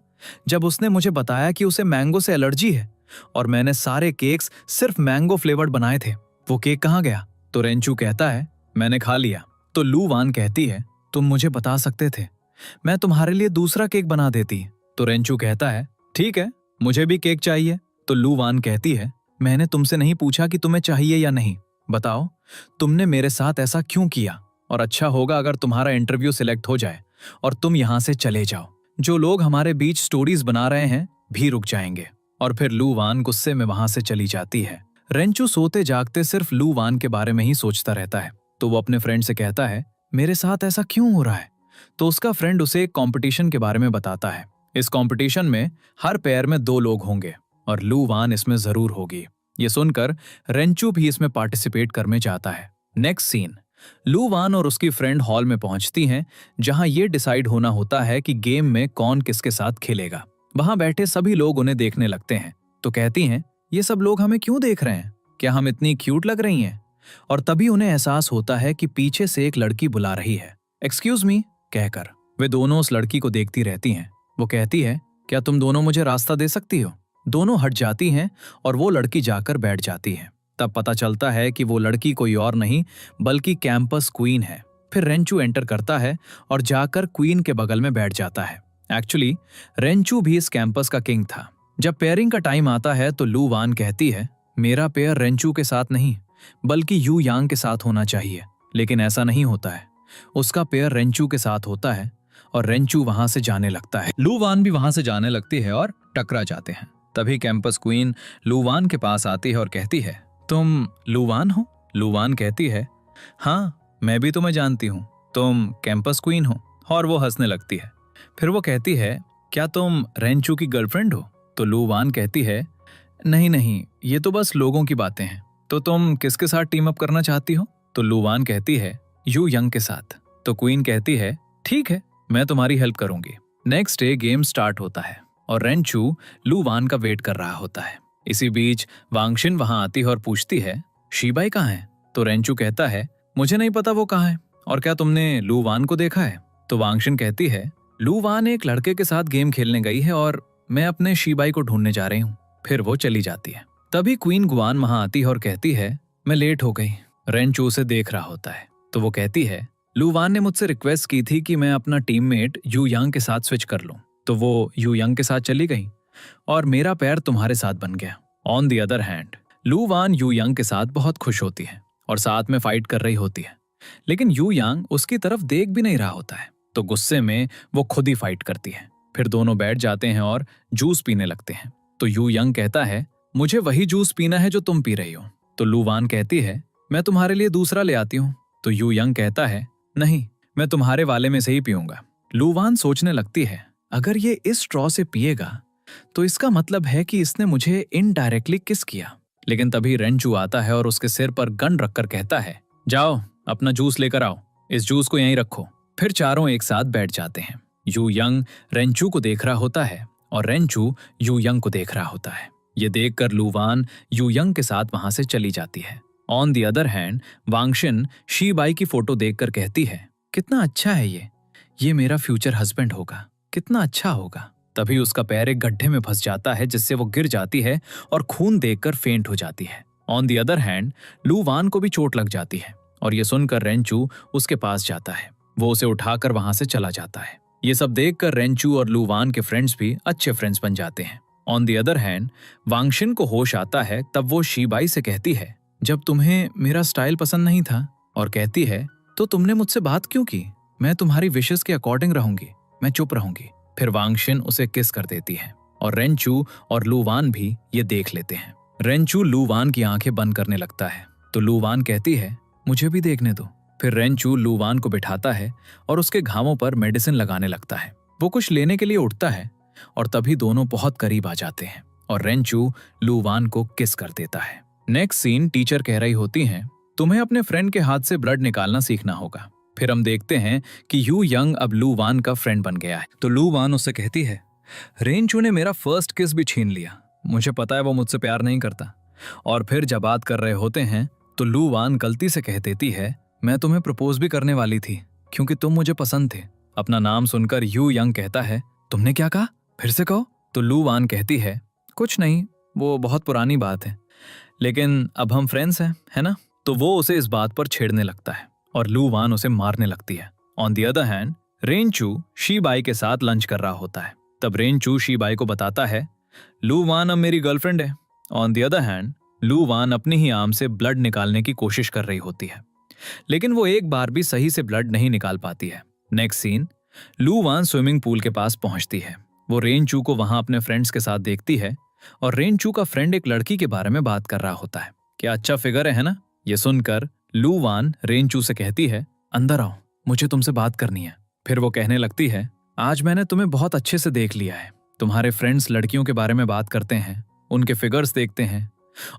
जब उसने मुझे बताया कि उसे मैंगो से एलर्जी है और मैंने सारे केक्स सिर्फ मैंगो फ्लेवर्ड बनाए थे। वो केक कहाँ गया? तो रेंचू कहता है मैंने खा लिया। तो लू वान कहती है तुम मुझे बता सकते थे, मैं तुम्हारे लिए दूसरा केक बना देती। तो रेंचू कहता है ठीक है, मुझे भी केक चाहिए। तो लू वान कहती है मैंने तुमसे नहीं पूछा कि तुम्हें चाहिए या नहीं, बताओ तुमने मेरे साथ ऐसा क्यों किया? और अच्छा होगा अगर तुम्हारा इंटरव्यू सिलेक्ट हो जाए और तुम यहां से चले जाओ। जो लोग हमारे बीच स्टोरीज बना रहे हैं भी रुक जाएंगे। और फिर लू वान गुस्से में वहां से चली जाती है। रेंचू सोते जागते सिर्फ लू वान के बारे में ही सोचता रहता है। तो वो अपने फ्रेंड से कहता है मेरे साथ ऐसा क्यों हो रहा है? तो उसका फ्रेंड उसे एक कंपटीशन के बारे में बताता है। इस कंपटीशन में हर पेयर में 2 लोग होंगे और लू वान इसमें जरूर होगी। ये सुनकर रेंचू भी इसमें पार्टिसिपेट करने चाहता है। Next scene. लू वान और उसकी फ्रेंड हॉल में पहुंचती हैं जहां ये डिसाइड होना होता है कि गेम में कौन किसके साथ खेलेगा। वहां बैठे सभी लोग उन्हें देखने लगते हैं। तो कहती हैं ये सब लोग हमें क्यों देख रहे हैं? क्या हम इतनी क्यूट लग रही हैं? और तभी उन्हें एहसास होता है कि पीछे से एक लड़की बुला रही है। एक्सक्यूज मी कहकर वे दोनों उस लड़की को देखती रहती हैं। वो कहती है क्या तुम दोनों मुझे रास्ता दे सकती हो? दोनों हट जाती हैं और वो लड़की जाकर बैठ जाती है। तब पता चलता है कि वो लड़की कोई और नहीं बल्कि कैंपस क्वीन है। फिर रेंचू एंटर करता है और जाकर क्वीन के बगल में बैठ जाता है। एक्चुअली रेंचू भी इस कैंपस का किंग था। जब पेयरिंग का टाइम आता है तो लू वान कहती है मेरा पेयर रेंचू के साथ नहीं बल्कि यू यांग के साथ होना चाहिए। लेकिन ऐसा नहीं होता है, उसका पेयर रेंचू के साथ होता है और रेंचू वहां से जाने लगता है। लू वान भी वहां से जाने लगती है और टकरा जाते हैं। तभी कैंपस क्वीन लू वान के पास आती है और कहती है तुम लू वान हो? लू वान कहती है हाँ, मैं भी तुम्हें जानती हूँ, तुम कैंपस क्वीन हो। और वो हंसने लगती है। फिर वो कहती है क्या तुम रेंचू की गर्लफ्रेंड हो? तो लू वान कहती है नहीं नहीं, ये तो बस लोगों की बातें हैं। तो तुम किसके साथ टीम अप करना चाहती हो? तो लू वान कहती है यू यंग के साथ। तो क्वीन कहती है ठीक है, मैं तुम्हारी हेल्प करूंगी। नेक्स्ट डे गेम स्टार्ट होता है और रेंचू लू वान का वेट कर रहा होता है। इसी बीच वांगशिन वहां आती है और पूछती है शीबाई कहाँ है? तो रेंचू कहता है मुझे नहीं पता वो कहाँ है, और क्या तुमने लू वान को देखा है? तो वांगशिन कहती है लू वान एक लड़के के साथ गेम खेलने गई है और मैं अपने शीबाई को ढूंढने जा रही हूँ। फिर वो चली जाती है। तभी क्वीन गुआन वहां आती है और कहती है मैं लेट हो गई। रेंचू उसे देख रहा होता है। तो वो कहती है लू वान ने मुझसे रिक्वेस्ट की थी कि मैं अपना टीममेट यू यांग के साथ स्विच कर लूं। तो वो यू यांग के साथ चली गई और मेरा पैर तुम्हारे साथ बन गया। ऑन द अदर हैंड लू वान यू यांग के साथ बहुत खुश होती है और साथ में फाइट कर रही होती है। लेकिन यू यांग उसकी तरफ देख भी नहीं रहा होता है। तो गुस्से में वो खुद ही फाइट करती है। फिर दोनों बैठ जाते हैं और जूस पीने लगते हैं। तो यू यांग कहता है मुझे वही जूस पीना है जो तुम पी रही हो। तो लू वान कहती है मैं तुम्हारे लिए दूसरा ले आती हूँ। तो यू यांग कहता है नहीं, मैं तुम्हारे वाले में से ही पीऊंगा। लू वान सोचने लगती है अगर ये इस स्ट्रॉ से पिएगा तो इसका मतलब है कि इसने मुझे इनडायरेक्टली किस किया। लेकिन तभी रेंचू आता है और उसके सिर पर गन रखकर कहता है जाओ अपना जूस लेकर आओ, इस जूस को यहीं रखो। फिर चारों एक साथ बैठ जाते हैं। यू यंग रेंचू को देख रहा होता है और रेंचू यू यंग को देख रहा होता है। ये देखकर लू वान यू यंग के साथ वहां से चली जाती है। ऑन द अदर हैंड वांगशिन शीबाई की फोटो देखकर कहती है कितना अच्छा है ये मेरा फ्यूचर हस्बैंड होगा, कितना अच्छा होगा। तभी उसका पैर एक गड्ढे में फंस जाता है जिससे वो गिर जाती है और खून देखकर फेंट हो जाती है। ऑन द अदर हैंड लू वान को भी चोट लग जाती है और ये सुनकर रेंचू उसके पास जाता है। वो उसे उठाकर वहां से चला जाता है। ये सब देखकर रेंचू और लू वान के फ्रेंड्स भी अच्छे फ्रेंड्स बन जाते हैं। ऑन द अदर हैंड वांगशिन को होश आता है। तब वो शीबाई से कहती है जब तुम्हें मेरा स्टाइल पसंद नहीं था, और कहती है तो तुमने मुझसे बात क्यों की? मैं तुम्हारी विशेस के अकॉर्डिंग रहूंगी, मैं चुप रहूंगी। फिर वांगशिन उसे किस कर देती है और रेंचू और लू वान भी ये देख लेते हैं। रेंचू लू वान की आंखें बंद करने लगता है तो लू वान कहती है, मुझे भी देखने दो। फिर रेंचू लू वान को बिठाता है और उसके घावों पर मेडिसिन लगाने लगता है। वो कुछ लेने के लिए उठता है और तभी दोनों बहुत करीब आ जाते हैं और रेंचू लू वान को किस कर देता है। नेक्स्ट सीन, टीचर कह रही होती हैं, तुम्हें अपने फ्रेंड के हाथ से ब्लड निकालना सीखना होगा। फिर हम देखते हैं कि यू यंग अब लू वान का फ्रेंड बन गया है। तो लू वान उससे कहती है, रेंचू ने मेरा फर्स्ट किस भी छीन लिया। मुझे पता है वो मुझसे प्यार नहीं करता। और फिर जब बात कर रहे होते हैं तो लू वान गलती से कह देती है, मैं तुम्हें प्रपोज भी करने वाली थी क्योंकि तुम मुझे पसंद थे। अपना नाम सुनकर यू यंग कहता है, तुमने क्या कहा, फिर से कहो। तो लू वान कहती है, कुछ नहीं, वो बहुत पुरानी बात है, लेकिन अब हम फ्रेंड्स हैं, है ना। तो वो उसे इस बात पर छेड़ने लगता है और लू वान उसे मारने लगती है। ऑन द अदर हैंड, रेंचू शीबाई के साथ लंच कर रहा होता है। तब रेंचू शीबाई को बताता है, लू वान अब मेरी गर्लफ्रेंड है। ऑन द अदर हैंड, लू वान अपनी ही आर्म से ब्लड निकालने की कोशिश कर रही होती है, लेकिन वो एक बार भी सही से ब्लड नहीं निकाल पाती है। नेक्स्ट सीन, लू वान स्विमिंग पूल के पास पहुंचती है। वो रेंचू को वहां अपने फ्रेंड्स के साथ देखती है और रेंचू का फ्रेंड एक लड़की के बारे में बात कर रहा होता है। क्या अच्छा फिगर है ना। ये सुनकर लू वान रेंचू से कहती है, अंदर आओ, मुझे तुमसे बात करनी है। फिर वो कहने लगती है, आज मैंने तुम्हें बहुत अच्छे से देख लिया है। तुम्हारे फ्रेंड्स लड़कियों के बारे में बात करते हैं, उनके फिगर्स देखते हैं,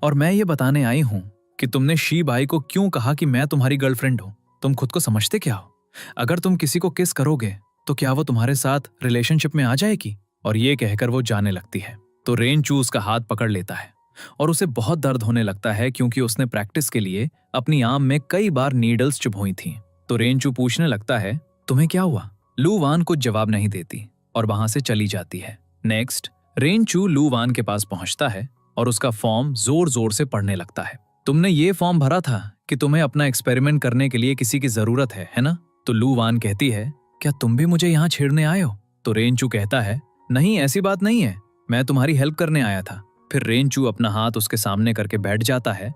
और मैं ये बताने आई हूं कि तुमने शीबाई को क्यों कहा कि मैं तुम्हारी गर्लफ्रेंड हूं। तुम खुद को समझते क्या हो। अगर तुम किसी को किस करोगे तो क्या वो तुम्हारे साथ रिलेशनशिप में आ जाएगी। और ये कहकर वो जाने लगती है। तो रेंचू उसका हाथ पकड़ लेता है और उसे बहुत दर्द होने लगता है क्योंकि उसने प्रैक्टिस के लिए अपनी आर्म में कई बार नीडल्स चुभोई थी। तो रेंचू पूछने लगता है, तुम्हें क्या हुआ। लू वान कुछ जवाब नहीं देती और वहां से चली जाती है। नेक्स्ट, रेंचू लू वान के पास पहुंचता है और उसका फॉर्म जोर जोर से पढ़ने लगता है। तुमने ये फॉर्म भरा था कि तुम्हें अपना एक्सपेरिमेंट करने के लिए किसी की जरूरत है ना। तो लू वान कहती है, क्या तुम भी मुझे यहाँ छेड़ने आए हो। तो रेंचू कहता है, नहीं, ऐसी बात नहीं है, मैं तुम्हारी हेल्प करने आया था। फिर रेंचू अपना हाथ उसके सामने करके बैठ जाता है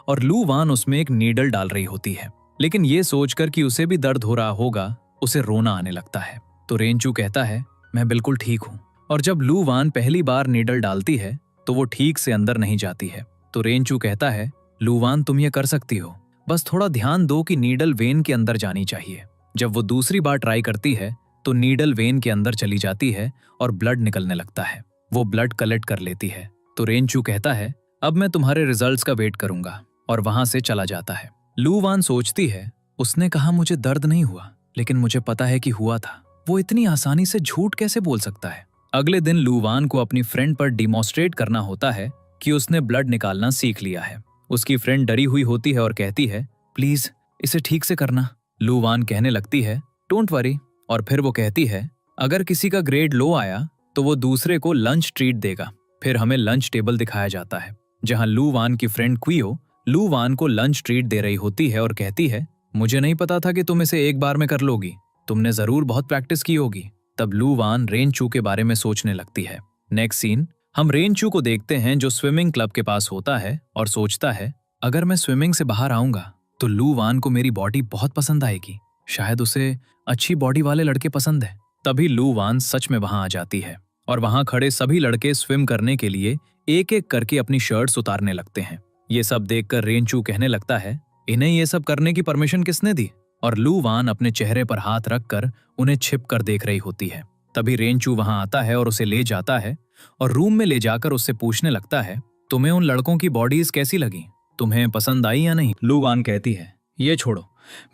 और लू वान उसमें एक नीडल डाल रही होती है, लेकिन ये सोचकर कि उसे भी दर्द हो रहा होगा, उसे रोना आने लगता है। तो रेंचू कहता है, मैं बिल्कुल ठीक हूँ। और जब लू वान पहली बार नीडल डालती है तो वो ठीक से अंदर नहीं जाती है। तो रेंचू कहता है, लू वान तुम ये कर सकती हो, बस थोड़ा ध्यान दो कि नीडल वेन के अंदर जानी चाहिए। जब वो दूसरी बार ट्राई करती है तो नीडल वेन के अंदर चली जाती है और ब्लड निकलने लगता है। वो ब्लड कलेक्ट कर लेती है। तो रेंचू कहता है, अब मैं तुम्हारे रिजल्ट्स का वेट करूंगा, और वहां से चला जाता है। लू वान सोचती है, उसने कहा मुझे दर्द नहीं हुआ, लेकिन मुझे पता है कि हुआ था। वो इतनी आसानी से झूठ कैसे बोल सकता है। अगले दिन लू वान को अपनी फ्रेंड पर डिमॉन्स्ट्रेट करना होता है कि उसने ब्लड निकालना सीख लिया है। उसकी फ्रेंड डरी हुई होती है और कहती है, प्लीज इसे ठीक से करना। लू वान कहने लगती है, डोंट वरी। और फिर वो कहती है, अगर किसी का ग्रेड लो आया तो वो दूसरे को लंच ट्रीट देगा। फिर हमें लंच टेबल दिखाया जाता है जहां लू वान की फ्रेंड क्वियो लू वान को लंच ट्रीट दे रही होती है और कहती है, मुझे नहीं पता था कि तुम इसे एक बार में कर लोगी, तुमने जरूर बहुत प्रैक्टिस की होगी। तब लू वान रेंचू के बारे में सोचने लगती है। नेक्स्ट सीन, हम रेंचू को देखते हैं जो स्विमिंग क्लब के पास होता है और सोचता है, अगर मैं स्विमिंग से बाहर आऊंगा तो लू वान को मेरी बॉडी बहुत पसंद आएगी, शायद उसे अच्छी बॉडी वाले लड़के पसंद है। तभी लू वान सच में वहां आ जाती है और वहां खड़े सभी लड़के स्विम करने के लिए एक एक करके अपनी शर्ट्स उतारने लगते हैं। ये सब देखकर रेंचू कहने लगता है, इन्हें ये सब करने की परमिशन किसने दी। और लू वान अपने चेहरे पर हाथ रखकर उन्हें छिप कर देख रही होती है। तभी रेंचू वहां आता है और उसे ले जाता है और रूम में ले जाकर उससे पूछने लगता है, तुम्हें उन लड़कों की बॉडीज कैसी लगी, तुम्हें पसंद आई या नहीं। लू वान कहती है, ये छोड़ो,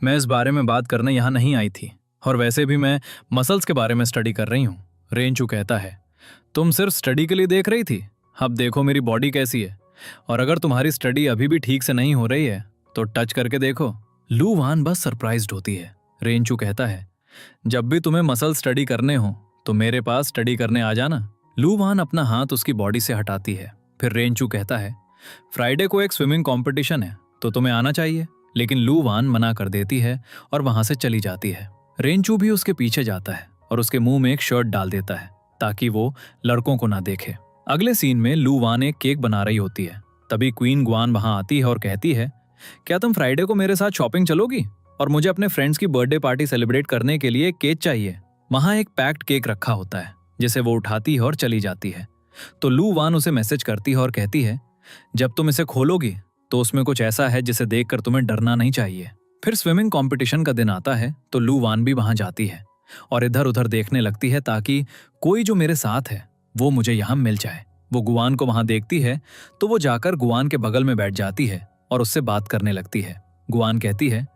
मैं इस बारे में बात करने यहाँ नहीं आई थी, और वैसे भी मैं मसल्स के बारे में स्टडी कर रही हूँ। रेंचू कहता है, तुम सिर्फ स्टडी के लिए देख रही थी, अब देखो मेरी बॉडी कैसी है, और अगर तुम्हारी स्टडी अभी भी ठीक से नहीं हो रही है तो टच करके देखो। लू वान बस सरप्राइज्ड होती है। रेंचू कहता है, जब भी तुम्हें मसल स्टडी करने हो तो मेरे पास स्टडी करने आ जाना। लू वान अपना हाथ उसकी बॉडी से हटाती है। फिर रेंचू कहता है, फ्राइडे को एक स्विमिंग कॉम्पिटिशन है तो तुम्हें आना चाहिए, लेकिन लू वान मना कर देती है और वहां से चली जाती है। रेंचू भी उसके पीछे जाता है और उसके मुंह में एक शर्ट डाल देता है ताकि वो लड़कों को ना देखे। अगले सीन में लू वान एक केक बना रही होती है। तभी क्वीन ग्वान वहां आती है और कहती है, क्या तुम फ्राइडे को मेरे साथ शॉपिंग चलोगी, और मुझे अपने फ्रेंड्स की बर्थडे पार्टी सेलिब्रेट करने के लिए एक केक चाहिए। वहां एक पैक्ड केक रखा होता है जिसे वो उठाती है और चली जाती है। तो लू वान उसे मैसेज करती है और कहती है, जब तुम इसे खोलोगी तो उसमें कुछ ऐसा है जिसे देखकर तुम्हें डरना नहीं चाहिए। फिर स्विमिंग कंपटीशन का दिन आता है तो लू वान भी वहां जाती है और इधर उधर देखने लगती है ताकि कोई जो मेरे साथ है वो मुझे यहाँ मिल जाए। वो गुआन को वहां देखती है तो वो जाकर गुआन के बगल में बैठ जाती है और उससे बात करने लगती है। गुआन कहती है,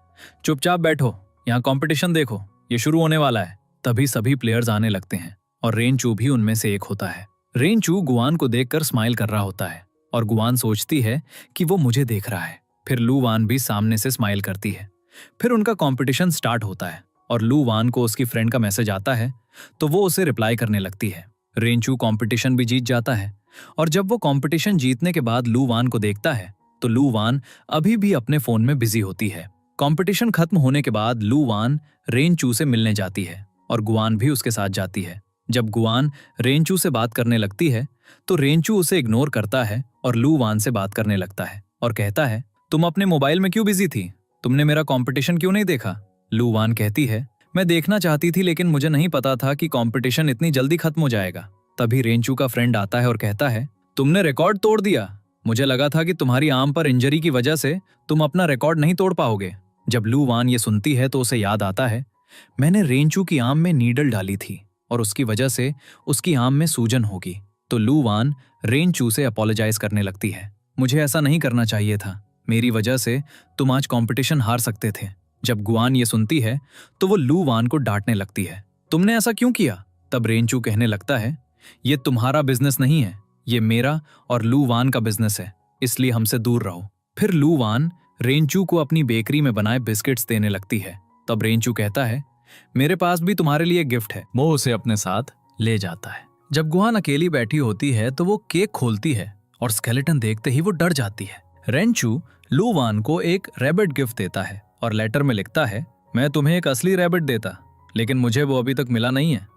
चुपचाप बैठो, यहाँ कंपटीशन देखो, ये शुरू होने वाला है। तभी सभी प्लेयर्स आने लगते हैं और रेनचू भी उनमें से एक होता है। रेनचू गुआन को देखकर स्माइल कर रहा होता है और गुआन सोचती है कि वो मुझे देख रहा है। फिर लू वान भी सामने से स्माइल करती है। फिर उनका कंपटीशन स्टार्ट होता है और लू वान को उसकी फ्रेंड का मैसेज आता है तो वो उसे रिप्लाई करने लगती है। रेनचू कंपटीशन भी जीत जाता है और जब वो कंपटीशन जीतने के बाद लू वान को देखता है तो लू वान अभी भी अपने फोन में बिजी होती है। कंपटीशन खत्म होने के बाद लू वान रेनचू से मिलने जाती है और गुआन भी उसके साथ जाती है। जब गुआन रेनचू से बात करने लगती है तो रेनचू उसे इग्नोर करता है और लू वान से बात करने लगता है और कहता है, तुम अपने मोबाइल में क्यों बिजी थी? तुमने मेरा कंपटीशन क्यों नहीं देखा? लू वान कहती है, मैं देखना चाहती थी लेकिन मुझे नहीं पता था कि कंपटीशन इतनी जल्दी खत्म हो जाएगा। तभी रेनचू का फ्रेंड आता है और कहता है, तुमने रिकॉर्ड तोड़ दिया। मुझे लगा था कि तुम्हारी आर्म पर इंजरी की वजह से तुम अपना रिकॉर्ड नहीं तोड़ पाओगे। जब लू वान ये सुनती है तो उसे याद आता है, मैंने रेनचू की आर्म में नीडल डाली थी और उसकी वजह से उसकी आर्म में सूजन होगी। तो लू वान रेनचू से अपोलोजाइज करने लगती है, मुझे ऐसा नहीं करना चाहिए था, मेरी वजह से तुम आज कंपटीशन हार सकते थे। जब गुआन ये सुनती है तो वो लू वान को डांटने लगती है, तुमने ऐसा क्यों किया? तब रेनचू कहने लगता है, ये तुम्हारा बिजनेस नहीं है, ये मेरा और लू वान का बिजनेस है, इसलिए हमसे दूर रहो। फिर लू वान रेनचू को अपनी बेकरी में बनाए बिस्किट्स देने लगती है। तब रेनचू कहता है, मेरे पास भी तुम्हारे लिए गिफ्ट है। वो उसे अपने साथ ले जाता है। जब गुआन अकेली बैठी होती है तो वो केक खोलती है और स्केलेटन देखते ही वो डर जाती है। रेनचू लू वान को एक रैबिट गिफ्ट देता है और लेटर में लिखता है, मैं तुम्हें एक असली रैबिट देता, लेकिन मुझे वो अभी तक मिला नहीं है,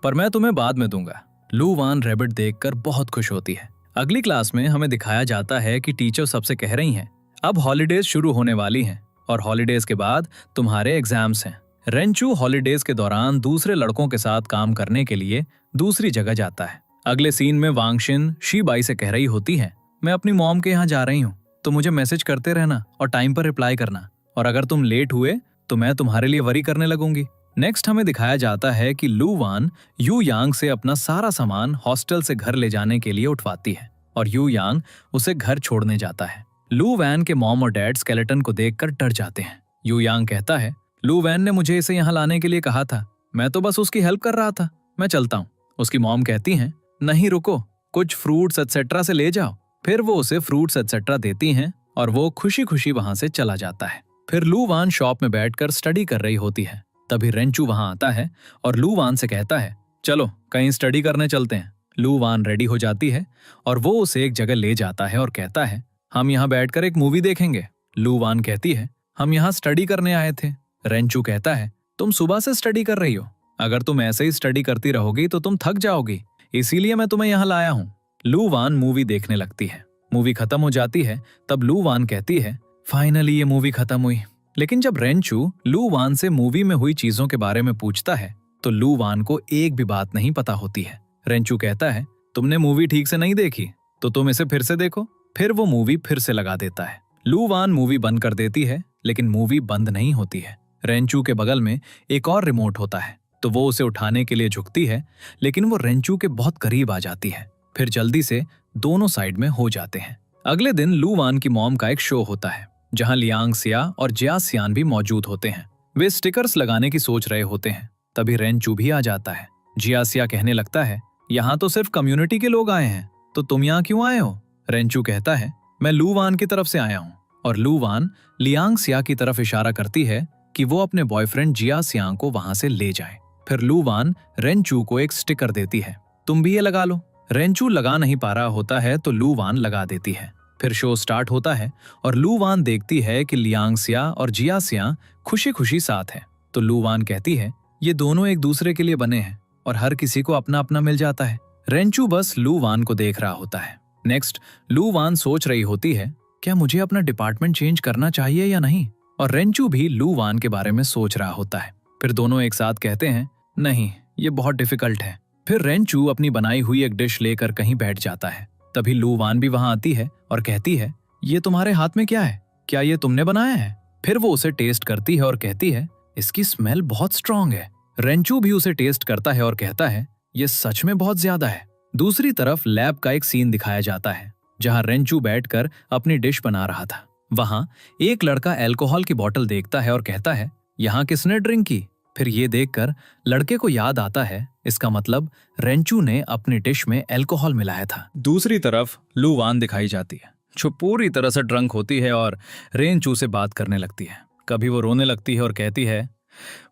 पर मैं तुम्हें बाद में दूंगा। लू वान रैबिट देखकर बहुत खुश होती है। अगली क्लास में हमें दिखाया जाता है कि टीचर सबसे कह रही हैं, अब हॉलीडेज शुरू होने वाली हैं और हॉलीडेज के बाद तुम्हारे एग्जाम्स हैं। रेनचू हॉलीडेज के दौरान दूसरे लड़कों के साथ काम करने के लिए दूसरी जगह जाता है। अगले सीन में वांगशिन शीबाई से कह रही होती है, मैं अपनी मॉम के यहाँ जा रही हूँ, तो मुझे मैसेज करते रहना और टाइम पर रिप्लाई करना, और अगर तुम लेट हुए तो मैं तुम्हारे लिए वरी करने लगूंगी। नेक्स्ट हमें दिखाया जाता है कि लू वान यू यांग से अपना सारा सामान हॉस्टल से घर ले जाने के लिए उठवाती है और यू यांग उसे घर छोड़ने जाता है। लू वैन के मॉम और डैड स्केलेटन को देखकर डर जाते हैं। यू यांग कहता है, लू वैन ने मुझे इसे यहाँ लाने के लिए कहा था, मैं तो बस उसकी हेल्प कर रहा था, मैं चलता हूँ। उसकी मॉम कहती हैं, नहीं रुको, कुछ फ्रूट्स एटसेट्रा से ले जाओ। फिर वो उसे फ्रूट्स एटसेट्रा देती हैं और वो खुशी खुशी वहां से चला जाता है। फिर लू वान शॉप में बैठकर स्टडी कर रही होती है। तभी रेनचू वहां आता है और लू वान से कहता है, चलो कहीं स्टडी करने चलते हैं। लू वान रेडी हो जाती है और वो उसे एक जगह ले जाता है और कहता है, हम यहाँ बैठकर एक मूवी देखेंगे। लू वान कहती है, हम यहाँ स्टडी करने आए थे। रेनचू कहता है, तुम सुबह से स्टडी कर रही हो, अगर तुम ऐसे ही स्टडी करती रहोगी तो तुम थक जाओगी, इसीलिए मैं तुम्हें यहाँ लाया हूँ। लू वान मूवी देखने लगती है। मूवी खत्म हो जाती है तब लू वान कहती है, फाइनली ये मूवी खत्म हुई। लेकिन जब रेनचू लू वान से मूवी में हुई चीजों के बारे में पूछता है तो लू वान को एक भी बात नहीं पता होती है। रेनचू कहता है, तुमने मूवी ठीक से नहीं देखी तो तुम इसे फिर से देखो। फिर वो मूवी फिर से लगा देता है। लू वान मूवी बंद कर देती है लेकिन मूवी बंद नहीं होती है। रेनचू के बगल में एक और रिमोट होता है तो वो उसे उठाने के लिए झुकती है, लेकिन वो रेनचू के बहुत करीब आ जाती है। फिर जल्दी से दोनों साइड में हो जाते हैं। अगले दिन लू वान की मॉम का एक शो होता है जहां लियांग सिया और जिया सियान भी मौजूद होते हैं। वे स्टिकर्स लगाने की सोच रहे होते हैं। तभी रेनचू भी आ जाता है। जिया सिया कहने लगता है, यहाँ तो सिर्फ कम्युनिटी के लोग आए हैं, तो तुम यहाँ क्यों आए हो? रेनचू कहता है, मैं लू वान की तरफ से आया हूँ। और लू वान लियांग सिया की तरफ इशारा करती है कि वो अपने बॉयफ्रेंड जिया सियांग को वहां से ले जाए। फिर लू वान रेनचू को एक स्टिकर देती है, तुम भी ये लगा लो। रेनचू लगा नहीं पा रहा होता है तो लू वान लगा देती है। फिर शो स्टार्ट होता है और लू वान देखती है कि लियांग सिया और जिया सिया खुशी खुशी साथ है। तो लू वान कहती है, ये दोनों एक दूसरे के लिए बने हैं और हर किसी को अपना अपना मिल जाता है। रेनचू बस लू वान को देख रहा होता है। नेक्स्ट लू वान सोच रही होती है, क्या मुझे अपना डिपार्टमेंट चेंज करना चाहिए या नहीं? और रेनचू भी लू वान के बारे में सोच रहा होता है। फिर दोनों एक साथ कहते हैं, नहीं ये बहुत डिफिकल्ट है। फिर रेनचू अपनी बनाई हुई एक डिश लेकर कहीं बैठ जाता है। तभी लू वान भी वहां आती है और कहती है, ये तुम्हारे हाथ में क्या है? क्या ये तुमने बनाया है? फिर वो उसे टेस्ट करती है और कहती है, इसकी स्मेल बहुत स्ट्रांग है। रेंचू भी उसे टेस्ट करता है और कहता है, ये सच में बहुत ज्यादा है। दूसरी तरफ लैब का एक सीन दिखाया जाता है जहां रेंचू बैठकर अपनी डिश बना रहा था। वहां एक लड़का अल्कोहल की बोतल देखता है और कहता है, यहाँ किसने ड्रिंक की? फिर ये देखकर लड़के को याद आता है, इसका मतलब रेंचू ने अपनी डिश में अल्कोहल मिलाया था। दूसरी तरफ लू वान दिखाई जाती है जो पूरी तरह से ड्रंक होती है और रेंचू से बात करने लगती है। कभी वो रोने लगती है और कहती है,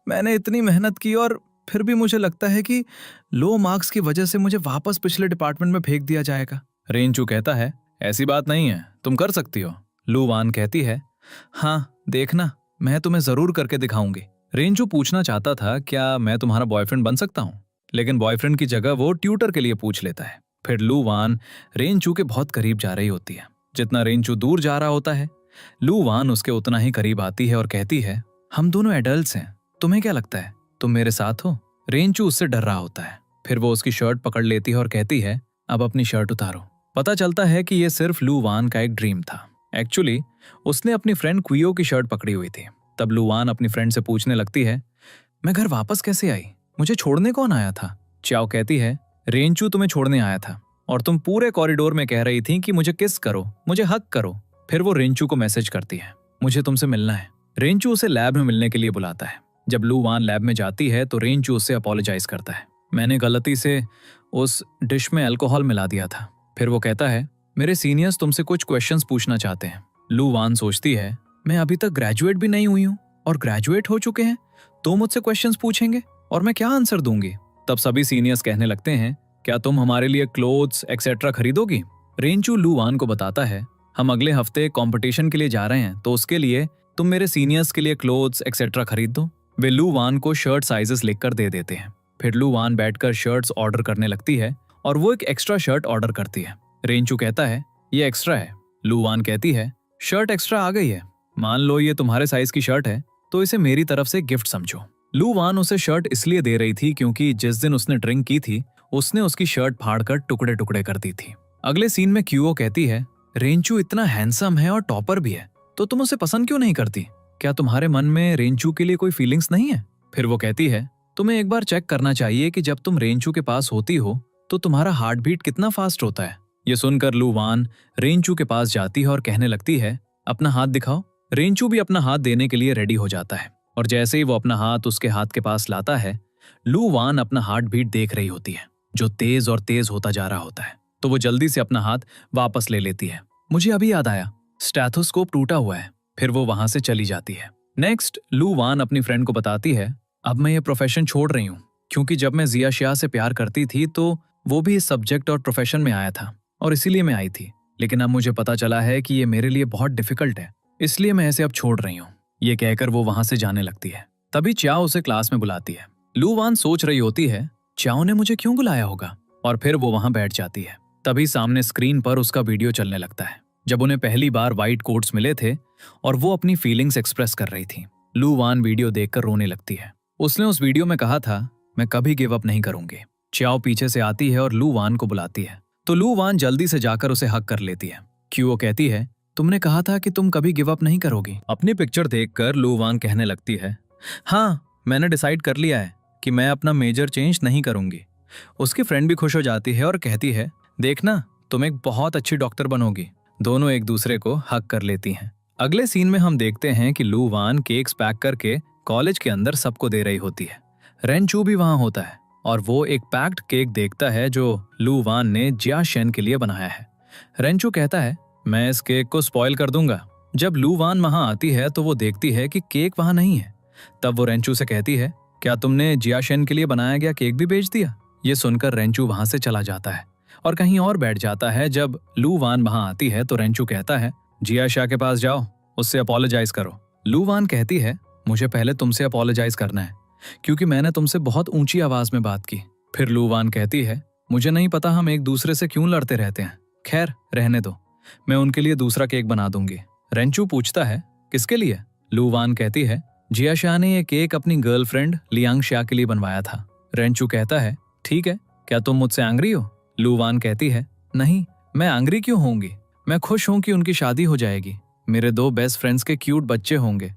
मैंने इतनी मेहनत की और फिर भी मुझे लगता है कि लो मार्क्स की वजह से मुझे वापस पिछले डिपार्टमेंट में फेंक दिया जाएगा। रेंचू कहता है, ऐसी बात नहीं है, तुम कर सकती हो। लू वान कहती है, हाँ देखना, मैं तुम्हें जरूर करके दिखाऊंगी। रेंचू पूछना चाहता था, क्या मैं तुम्हारा बॉयफ्रेंड बन सकता हूँ? लेकिन बॉयफ्रेंड की जगह वो ट्यूटर के लिए पूछ लेता है। फिर लू वान रेंचू के बहुत करीब जा रही होती है। जितना रेंचू दूर जा रहा होता है, लू वान उसके उतना ही करीब आती है और कहती है, हम दोनों एडल्ट्स हैं, तुम्हें क्या लगता है, तुम मेरे साथ हो? रेंचू उससे डर रहा होता है। फिर वो उसकी शर्ट पकड़ लेती है और कहती है, अब अपनी शर्ट उतारो। पता चलता है कि ये सिर्फ लू वान का एक ड्रीम था। एक्चुअली उसने अपनी फ्रेंड क्वियो की शर्ट पकड़ी हुई थी। तब लू वान अपनी फ्रेंड से पूछने लगती है, मैं घर वापस कैसे आई? मुझे छोड़ने कौन आया था? चाओ कहती है, रेंचू तुम्हें छोड़ने आया था और तुम पूरे कॉरिडोर में कह रही थी कि मुझे किस करो, मुझे हक करो। फिर वो रेंचू को मैसेज करती है, मुझे तुमसे मिलना है। रेंचू उसे लैब में मिलने के लिए बुलाता है। जब लू वान लैब में जाती है तो रेंचू उससे अपोलोजाइज करता है, मैंने गलती से उस डिश में अल्कोहल मिला दिया था। फिर वो कहता है, मेरे सीनियर्स तुमसे कुछ क्वेश्चंस पूछना चाहते हैं। लू वान सोचती है, मैं अभी तक ग्रेजुएट भी नहीं हुई हूँ और ग्रेजुएट हो चुके हैं तो मुझसे क्वेश्चंस पूछेंगे और मैं क्या आंसर दूंगी? तब सभी सीनियर्स कहने लगते हैं, क्या तुम हमारे लिए क्लोथ्स एक्सेट्रा खरीदोगी? रेंचू लू वान को बताता है, हम अगले हफ्ते कंपटीशन के लिए जा रहे हैं तो उसके लिए तुम मेरे सीनियर्स के लिए क्लोथ्स एक्सेट्रा खरीद दो। वे लू वान को शर्ट साइजेस लिखकर दे देते हैं। फिर लू वान बैठकर शर्ट्स ऑर्डर करने लगती है और वो एक एक्स्ट्रा शर्ट ऑर्डर करती है। रेंचू कहता है, ये एक्स्ट्रा है। लू वान कहती है, शर्ट एक्स्ट्रा आ गई है, मान लो ये तुम्हारे साइज की शर्ट है तो इसे मेरी तरफ से गिफ्ट समझो। लू वान उसे शर्ट इसलिए दे रही थी क्योंकि जिस दिन उसने ड्रिंक की थी उसने उसकी शर्ट फाड़कर टुकड़े टुकड़े कर दी थी। अगले सीन में क्यूओ कहती है, रेंचू इतना हैंडसम है और टॉपर भी है तो तुम उसे पसंद क्यों नहीं करती? क्या तुम्हारे मन में रेंचू के लिए कोई फीलिंग्स नहीं है? फिर वो कहती है, तुम्हें एक बार चेक करना चाहिए कि जब तुम रेंचू के पास होती हो तो तुम्हारा हार्ट बीट कितना फास्ट होता है। ये सुनकर लू वान रेंचू के पास जाती है और कहने लगती है, अपना हाथ दिखाओ। रेंचू भी अपना हाथ देने के लिए रेडी हो जाता है और जैसे ही वो अपना हाथ उसके हाथ के पास लाता है, लू वान अपना हार्ट बीट देख रही होती है जो तेज और तेज होता जा रहा होता है। तो वो जल्दी से अपना हाथ वापस ले लेती है। मुझे अभी याद आया, स्टेथोस्कोप टूटा हुआ है। फिर वो वहां से चली जाती है। नेक्स्ट लू वान अपनी फ्रेंड को बताती है, अब मैं ये प्रोफेशन छोड़ रही हूँ क्योंकि जब मैं जिया शाह से प्यार करती थी तो वो भी इस सब्जेक्ट और प्रोफेशन में आया था और इसीलिए मैं आई थी, लेकिन अब मुझे पता चला है कि ये मेरे लिए बहुत डिफिकल्ट है, इसलिए मैं इसे अब छोड़ रही हूँ। ये कहकर वो वहां से जाने लगती है। तभी चाओ उसे क्लास में बुलाती है। लू वान सोच रही होती है, चाओ ने मुझे क्यों बुलाया होगा, और फिर वो वहां बैठ जाती है। तभी सामने स्क्रीन पर उसका वीडियो चलने लगता है जब उन्हें पहली बार व्हाइट कोट्स मिले थे और वो अपनी फीलिंग्स एक्सप्रेस कर रही थी। लू वान वीडियो देखकर रोने लगती है। उसने उस वीडियो में कहा था, मैं कभी गिव अप नहीं करूंगी। चाओ पीछे से आती है और लू वान को बुलाती है तो लू वान जल्दी से जाकर उसे हक कर लेती है। क्यूओ कहती है, तुमने कहा था कि तुम कभी गिव अप नहीं करोगी। अपनी पिक्चर देखकर लू वान कहने लगती है, हाँ मैंने डिसाइड कर लिया है कि मैं अपना मेजर चेंज नहीं करूंगी। उसकी फ्रेंड भी खुश हो जाती है और कहती है, देखना तुम एक बहुत अच्छी डॉक्टर बनोगी। दोनों एक दूसरे को हक कर लेती हैं। अगले सीन में हम देखते हैं कि लू वान केक्स पैक करके कॉलेज के अंदर सबको दे रही होती है। रेंचू भी वहां होता है और वो एक पैक्ड केक देखता है जो लू वान ने जिया शेन के लिए बनाया है। रेंचू कहता है, मैं इस केक को स्पॉइल कर दूंगा। जब लू वान वहां आती है तो वो देखती है कि केक वहां नहीं है। तब वो रेंचू से कहती है, क्या तुमने जिया शेन के लिए बनाया गया केक भी बेच दिया? ये सुनकर रेंचू वहां से चला जाता है और कहीं और बैठ जाता है। जब लू वान वहां आती है तो रेंचू कहता है, जिया शाह के पास जाओ, उससे अपोलोजाइज करो। लू वान कहती है, मुझे पहले तुमसे अपोलोजाइज करना है क्योंकि मैंने तुमसे बहुत ऊंची आवाज में बात की। फिर लू वान कहती है, मुझे नहीं पता हम एक दूसरे से क्यों लड़ते रहते हैं, खैर रहने दो, मैं उनके लिए दूसरा केक बना दूंगी। रेंचू पूछता है, किसके लिए? लू वान कहती है, जिया शाह ने ये केक अपनी गर्लफ्रेंड लियांग शाह के लिए बनवाया था। रेंचू कहता है, ठीक है, क्या तुम मुझसे एंग्री हो? लू वान कहती है, नहीं, मैं एंग्री क्यों होंगी? मैं खुश हूं कि उनकी शादी हो जाएगी। मेरे 2 बेस्ट फ्रेंड्स के क्यूट बच्चे होंगे।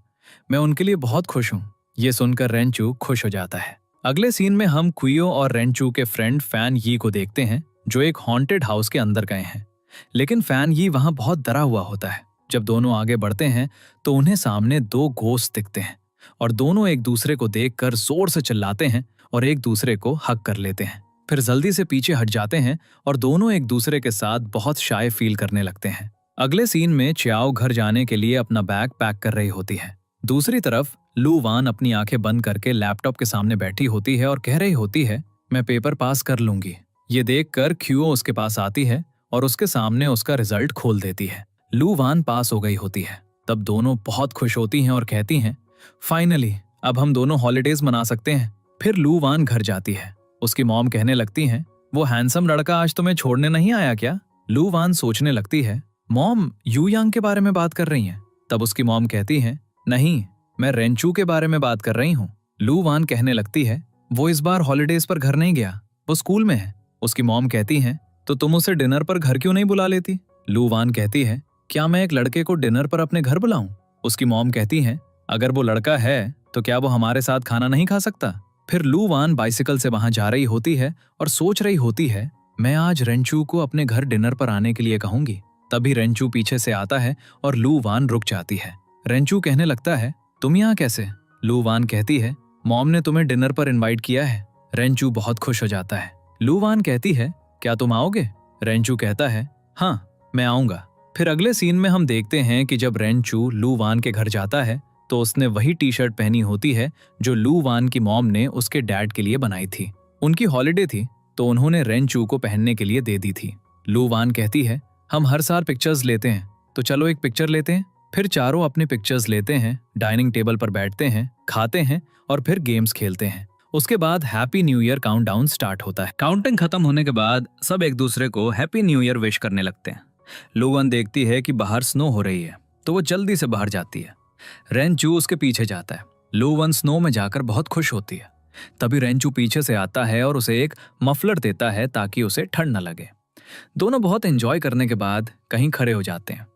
मैं उनके लिए बहुत खुश हूं। ये सुनकर रेंचू खुश हो जाता है। अगले सीन में हम कुयो और रेंचू के फ्रेंड फैन यी को देखते हैं, जो एक हॉन्टेड हाउस के अंदर गए हैं। लेकिन फैन यी वहां बहुत डरा हुआ होता है। जब दोनों आगे बढ़ते हैं तो उन्हें सामने 2 घोस्ट दिखते हैं और दोनों एक दूसरे को देखकर जोर से चिल्लाते हैं और एक दूसरे को हग कर लेते हैं। फिर जल्दी से पीछे हट जाते हैं और दोनों एक दूसरे के साथ बहुत शाय फील करने लगते हैं। अगले सीन में च्याओ घर जाने के लिए अपना बैग पैक कर रही होती है। दूसरी तरफ लू वान अपनी आंखें बंद करके लैपटॉप के सामने बैठी होती है और कह रही होती है, मैं पेपर पास कर लूंगी। ये देखकर क्यूओ उसके पास आती है और उसके सामने उसका रिजल्ट खोल देती है। लू वान पास हो गई होती है। तब दोनों बहुत खुश होती हैं और कहती हैं, फाइनली अब हम दोनों हॉलीडेज मना सकते हैं। फिर लू वान घर जाती है। उसकी मॉम कहने लगती हैं, वो हैंडसम लड़का आज तुम्हें छोड़ने नहीं आया क्या? लू वान सोचने लगती है, मॉम यू यांग के बारे में बात कर रही हैं। तब उसकी मॉम कहती है, नहीं, मैं रेंचू के बारे में बात कर रही हूँ। लू वान कहने लगती है, वो इस बार हॉलीडेज पर घर नहीं गया, वो स्कूल में है। उसकी मॉम कहती है, तो तुम उसे डिनर पर घर क्यों नहीं बुला लेती? लू वान कहती है, क्या मैं एक लड़के को डिनर पर अपने घर बुलाऊं? उसकी मॉम कहती है, अगर वो लड़का है तो क्या वो हमारे साथ खाना नहीं खा सकता? फिर लू वान बाइसिकल से वहां जा रही होती है और सोच रही होती है, मैं आज रेंचू को अपने घर डिनर पर आने के लिए कहूंगी। तभी रेंचू पीछे से आता है और लू वान रुक जाती है। रेंचू कहने लगता है, तुम यहाँ कैसे? लू वान कहती है, मॉम ने तुम्हें डिनर पर इनवाइट किया है। रेंचू बहुत खुश हो जाता है। लू वान कहती है, क्या तुम आओगे? रेंचू कहता है, हाँ, मैं आऊंगा। फिर अगले सीन में हम देखते हैं कि जब रेंचू लू वान के घर जाता है तो उसने वही टी शर्ट पहनी होती है जो लू वान की मॉम ने उसके डैड के लिए बनाई थी। उनकी हॉलिडे थी तो उन्होंने रेंचू को पहनने के लिए दे दी थी। लू वान कहती है, हम हर साल पिक्चर्स लेते हैं, तो चलो एक पिक्चर लेते हैं। फिर चारों अपने पिक्चर्स लेते हैं, डाइनिंग टेबल पर बैठते हैं, खाते हैं और फिर गेम्स खेलते हैं। उसके बाद happy new year countdown start होता है। काउंटिंग खत्म होने के बाद सब एक दूसरे को हैप्पी न्यू ईयर विश करने लगते हैं। लू वान देखती है कि बाहर स्नो हो रही है तो वो जल्दी से बाहर जाती है। रेंचू उसके पीछे जाता है। लू वान स्नो में जाकर बहुत खुश होती है। तभी रेंचू पीछे से आता है और उसे एक मफलर देता है ताकि उसे ठंड न लगे। दोनों बहुत एंजॉय करने के बाद कहीं खड़े हो जाते हैं।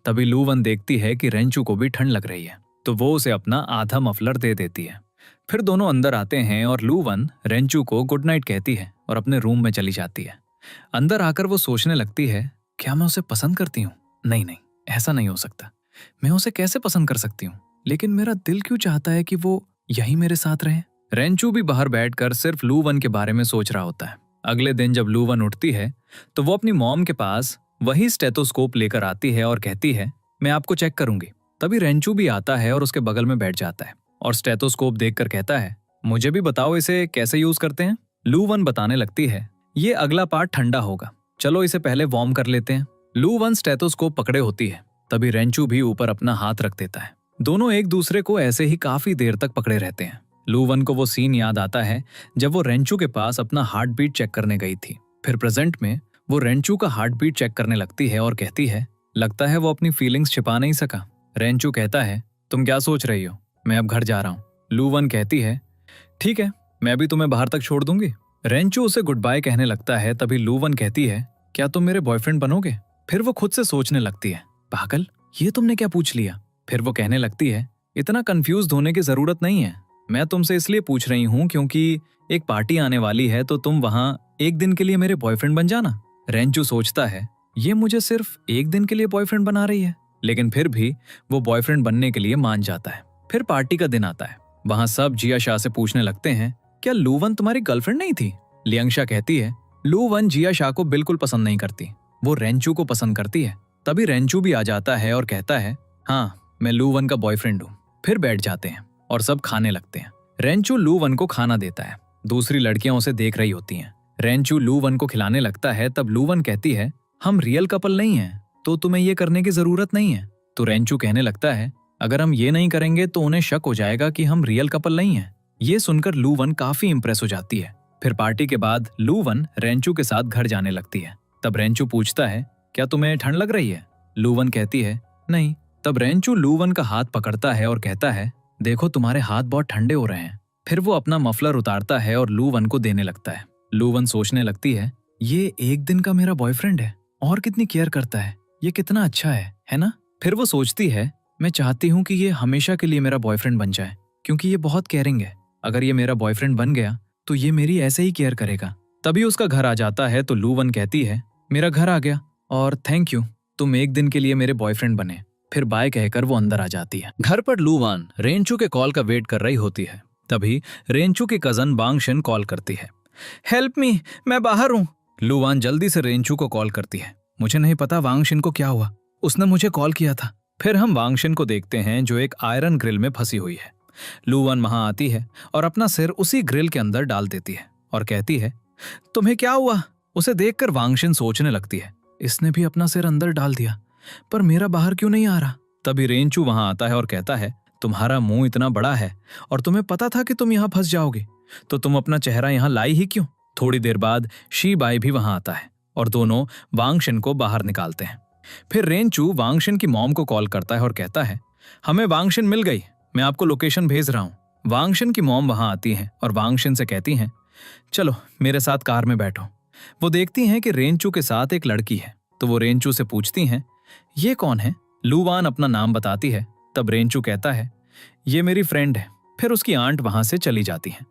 तभी लू वान देखती है कि रेंचू को भी ठंड लग रही है तो वो उसे अपना आधा मफलर दे देती है। फिर दोनों अंदर आते हैं और लू वान रेंचू को गुड नाइट कहती है और अपने रूम में चली जाती है। अंदर आकर वो सोचने लगती है, क्या मैं उसे पसंद करती हूँ? नहीं, ऐसा नहीं हो सकता। मैं उसे कैसे पसंद कर सकती हूँ? लेकिन मेरा दिल क्यों चाहता है कि वो यही मेरे साथ रहे? रेंचू भी बाहर बैठकर सिर्फ लू वान के बारे में सोच रहा होता है। अगले दिन जब लू वान उठती है तो वो अपनी मॉम के पास वही स्टेथोस्कोप लेकर आती है और कहती है, मैं आपको चेक करूंगी। तभी रेंचू भी आता है और उसके बगल में बैठ जाता है और स्टेथोस्कोप देखकर कहता है, मुझे भी बताओ इसे कैसे यूज करते हैं। लू वान बताने लगती है, ये अगला पार्ट ठंडा होगा, चलो इसे पहले वार्म कर लेते हैं। लू वान स्टेथोस्कोप पकड़े होती है। तभी रेंचू भी ऊपर अपना हाथ रख देता है। दोनों एक दूसरे को ऐसे ही काफी देर तक पकड़े रहते हैं। लू वान को वो सीन याद आता है जब वो रेंचू के पास अपना हार्ट बीट चेक करने गई थी। फिर प्रेजेंट में वो रेंचू का हार्ट बीट चेक करने लगती है और कहती है, लगता है वो अपनी फीलिंग्स छिपा नहीं सका। रेंचू कहता है, तुम क्या सोच रही हो? मैं अब घर जा रहा हूँ। लू वान कहती है, ठीक है, मैं भी तुम्हें बाहर तक छोड़ दूंगी। रेंचू उसे गुड बाय कहने लगता है। तभी लू वान कहती है, क्या तुम मेरे बॉयफ्रेंड बनोगे? फिर वो खुद से सोचने लगती है, पागल, ये तुमने क्या पूछ लिया? फिर वो कहने लगती है, इतना कंफ्यूज होने की जरूरत नहीं है। मैं तुमसे इसलिए पूछ रही हूँ क्योंकि एक पार्टी आने वाली है तो तुम वहां एक दिन के लिए मेरे बॉयफ्रेंड बन जाना। रेंचू सोचता है, ये मुझे सिर्फ एक दिन के लिए बॉयफ्रेंड बना रही है, लेकिन फिर भी वो बॉयफ्रेंड बनने के लिए मान जाता है। फिर पार्टी का दिन आता है। वहां सब जिया शाह से पूछने लगते हैं, क्या लू वान तुम्हारी गर्लफ्रेंड नहीं थी? लियांगशा कहती है, लू वान जिया शाह को बिल्कुल पसंद नहीं करती, वो रेंचू को पसंद करती है। तभी रेंचू भी आ जाता है और कहता है, हाँ, मैं लू वान का बॉयफ्रेंड हूँ। फिर बैठ जाते हैं और सब खाने लगते हैं। रेंचू लू वान को खाना देता है। दूसरी लड़कियां उसे देख रही होती हैं। रेंचू लू वान को खिलाने लगता है। तब लू वान कहती है, हम रियल कपल नहीं हैं तो तुम्हें ये करने की जरूरत नहीं है। तो रेंचू कहने लगता है, अगर हम ये नहीं करेंगे तो उन्हें शक हो जाएगा कि हम रियल कपल नहीं हैं। ये सुनकर लू वान काफी इंप्रेस हो जाती है। फिर पार्टी के बाद लू वान रेंचू के साथ घर जाने लगती है। तब रेंचू पूछता है, क्या तुम्हें ठंड लग रही है? लू वान कहती है, नहीं। तब रेंचू लू वान का हाथ पकड़ता है और कहता है, देखो तुम्हारे हाथ बहुत ठंडे हो रहे हैं। फिर वो अपना मफलर उतारता है और लू वान को देने लगता है। लू वान सोचने लगती है, ये एक दिन का मेरा बॉयफ्रेंड है और कितनी केयर करता है, ये कितना अच्छा है ना? फिर वो सोचती है, मैं चाहती हूँ कि ये हमेशा के लिए मेरा बॉयफ्रेंड बन जाए, क्योंकि ये बहुत केयरिंग है। अगर ये मेरा बॉयफ्रेंड बन गया तो ये मेरी ऐसे ही केयर करेगा। तभी उसका घर आ जाता है तो लू वन कहती है, मेरा घर आ गया और थैंक यू, तुम एक दिन के लिए मेरे बॉयफ्रेंड बने। फिर बाय कहकर वो अंदर आ जाती है। घर पर लू वन रेंचू के कॉल का वेट कर रही होती है। तभी रेंचू की कजन बांगशन कॉल करती है, हेल्प मी, मैं बाहर हूँ। लू वन जल्दी से रेंचू को कॉल करती है, मुझे नहीं पता वांगशन को क्या हुआ, उसने मुझे कॉल किया था। फिर हम वांगशन को देखते हैं जो एक आयरन ग्रिल में फंसी हुई है। लू वन वहां आती है और अपना सिर उसी ग्रिल के अंदर डाल देती है और कहती है, तुम्हें क्या हुआ? उसे देखकर वांगशन सोचने लगती है, इसने भी अपना सिर अंदर डाल दिया, पर मेरा बाहर क्यों नहीं आ रहा? तभी रेंचू वहां आता है और कहता है, तुम्हारा मुंह इतना बड़ा है और तुम्हें पता था कि तुम यहाँ फंस जाओगे, तो तुम अपना चेहरा यहाँ लाई ही क्यों? थोड़ी देर बाद शी बाई भी वहां आता है और दोनों वांगशन को बाहर निकालते हैं। फिर रेंचू वांगशन की मॉम को कॉल करता है और कहता है, हमें वांगशन मिल गई, मैं आपको लोकेशन भेज रहा हूँ। वांगशन की मॉम वहां आती हैं और वांगशन से कहती हैं, चलो मेरे साथ कार में बैठो। वो देखती हैं कि रेंचू के साथ एक लड़की है, तो वो रेंचू से पूछती हैं, ये कौन है? लू वन अपना नाम बताती है। तब रेंचू कहता है, ये मेरी फ्रेंड है। फिर उसकी आंट वहां से चली जाती हैं।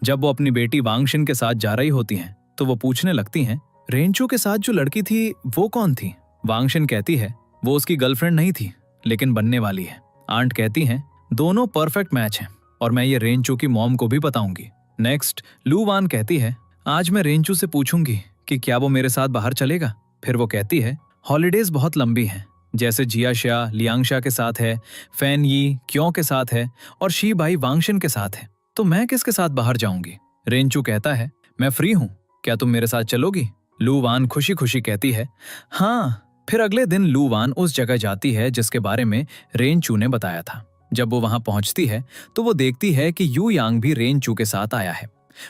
जब वो अपनी बेटी वांगशन के साथ जा रही होती हैं तो वो पूछने लगती हैं, रेंचू के साथ जो लड़की थी वो कौन थी? वांगशन कहती है, वो उसकी गर्लफ्रेंड नहीं थी, लेकिन बनने वाली है। आंट कहती हैं, दोनों परफेक्ट मैच हैं और मैं ये रेंचू की मॉम को भी बताऊंगी। नेक्स्ट लू वन कहती है, आज मैं रेंचू से पूछूंगी कि क्या वो मेरे साथ बाहर चलेगा। फिर वो कहती है, हॉलीडेज बहुत लंबी हैं, जैसे जियाशा लियांगशा के साथ है, फैन यी क्यों के साथ है और शी बाई वांगशन के साथ है, तो मैं किसके साथ बाहर जाऊंगी? रेंचू कहता है, मैं फ्री हूँ, क्या तुम मेरे साथ चलोगी? लू वन खुशी खुशी कहती है, हाँ। फिर अगले दिन लू वन उस जगह जाती है जिसके बारे में रेंचू ने बताया था। जब वो वहां पहुंचती है तो वो देखती है कि यू यांग भी रेंचू के साथ आया है।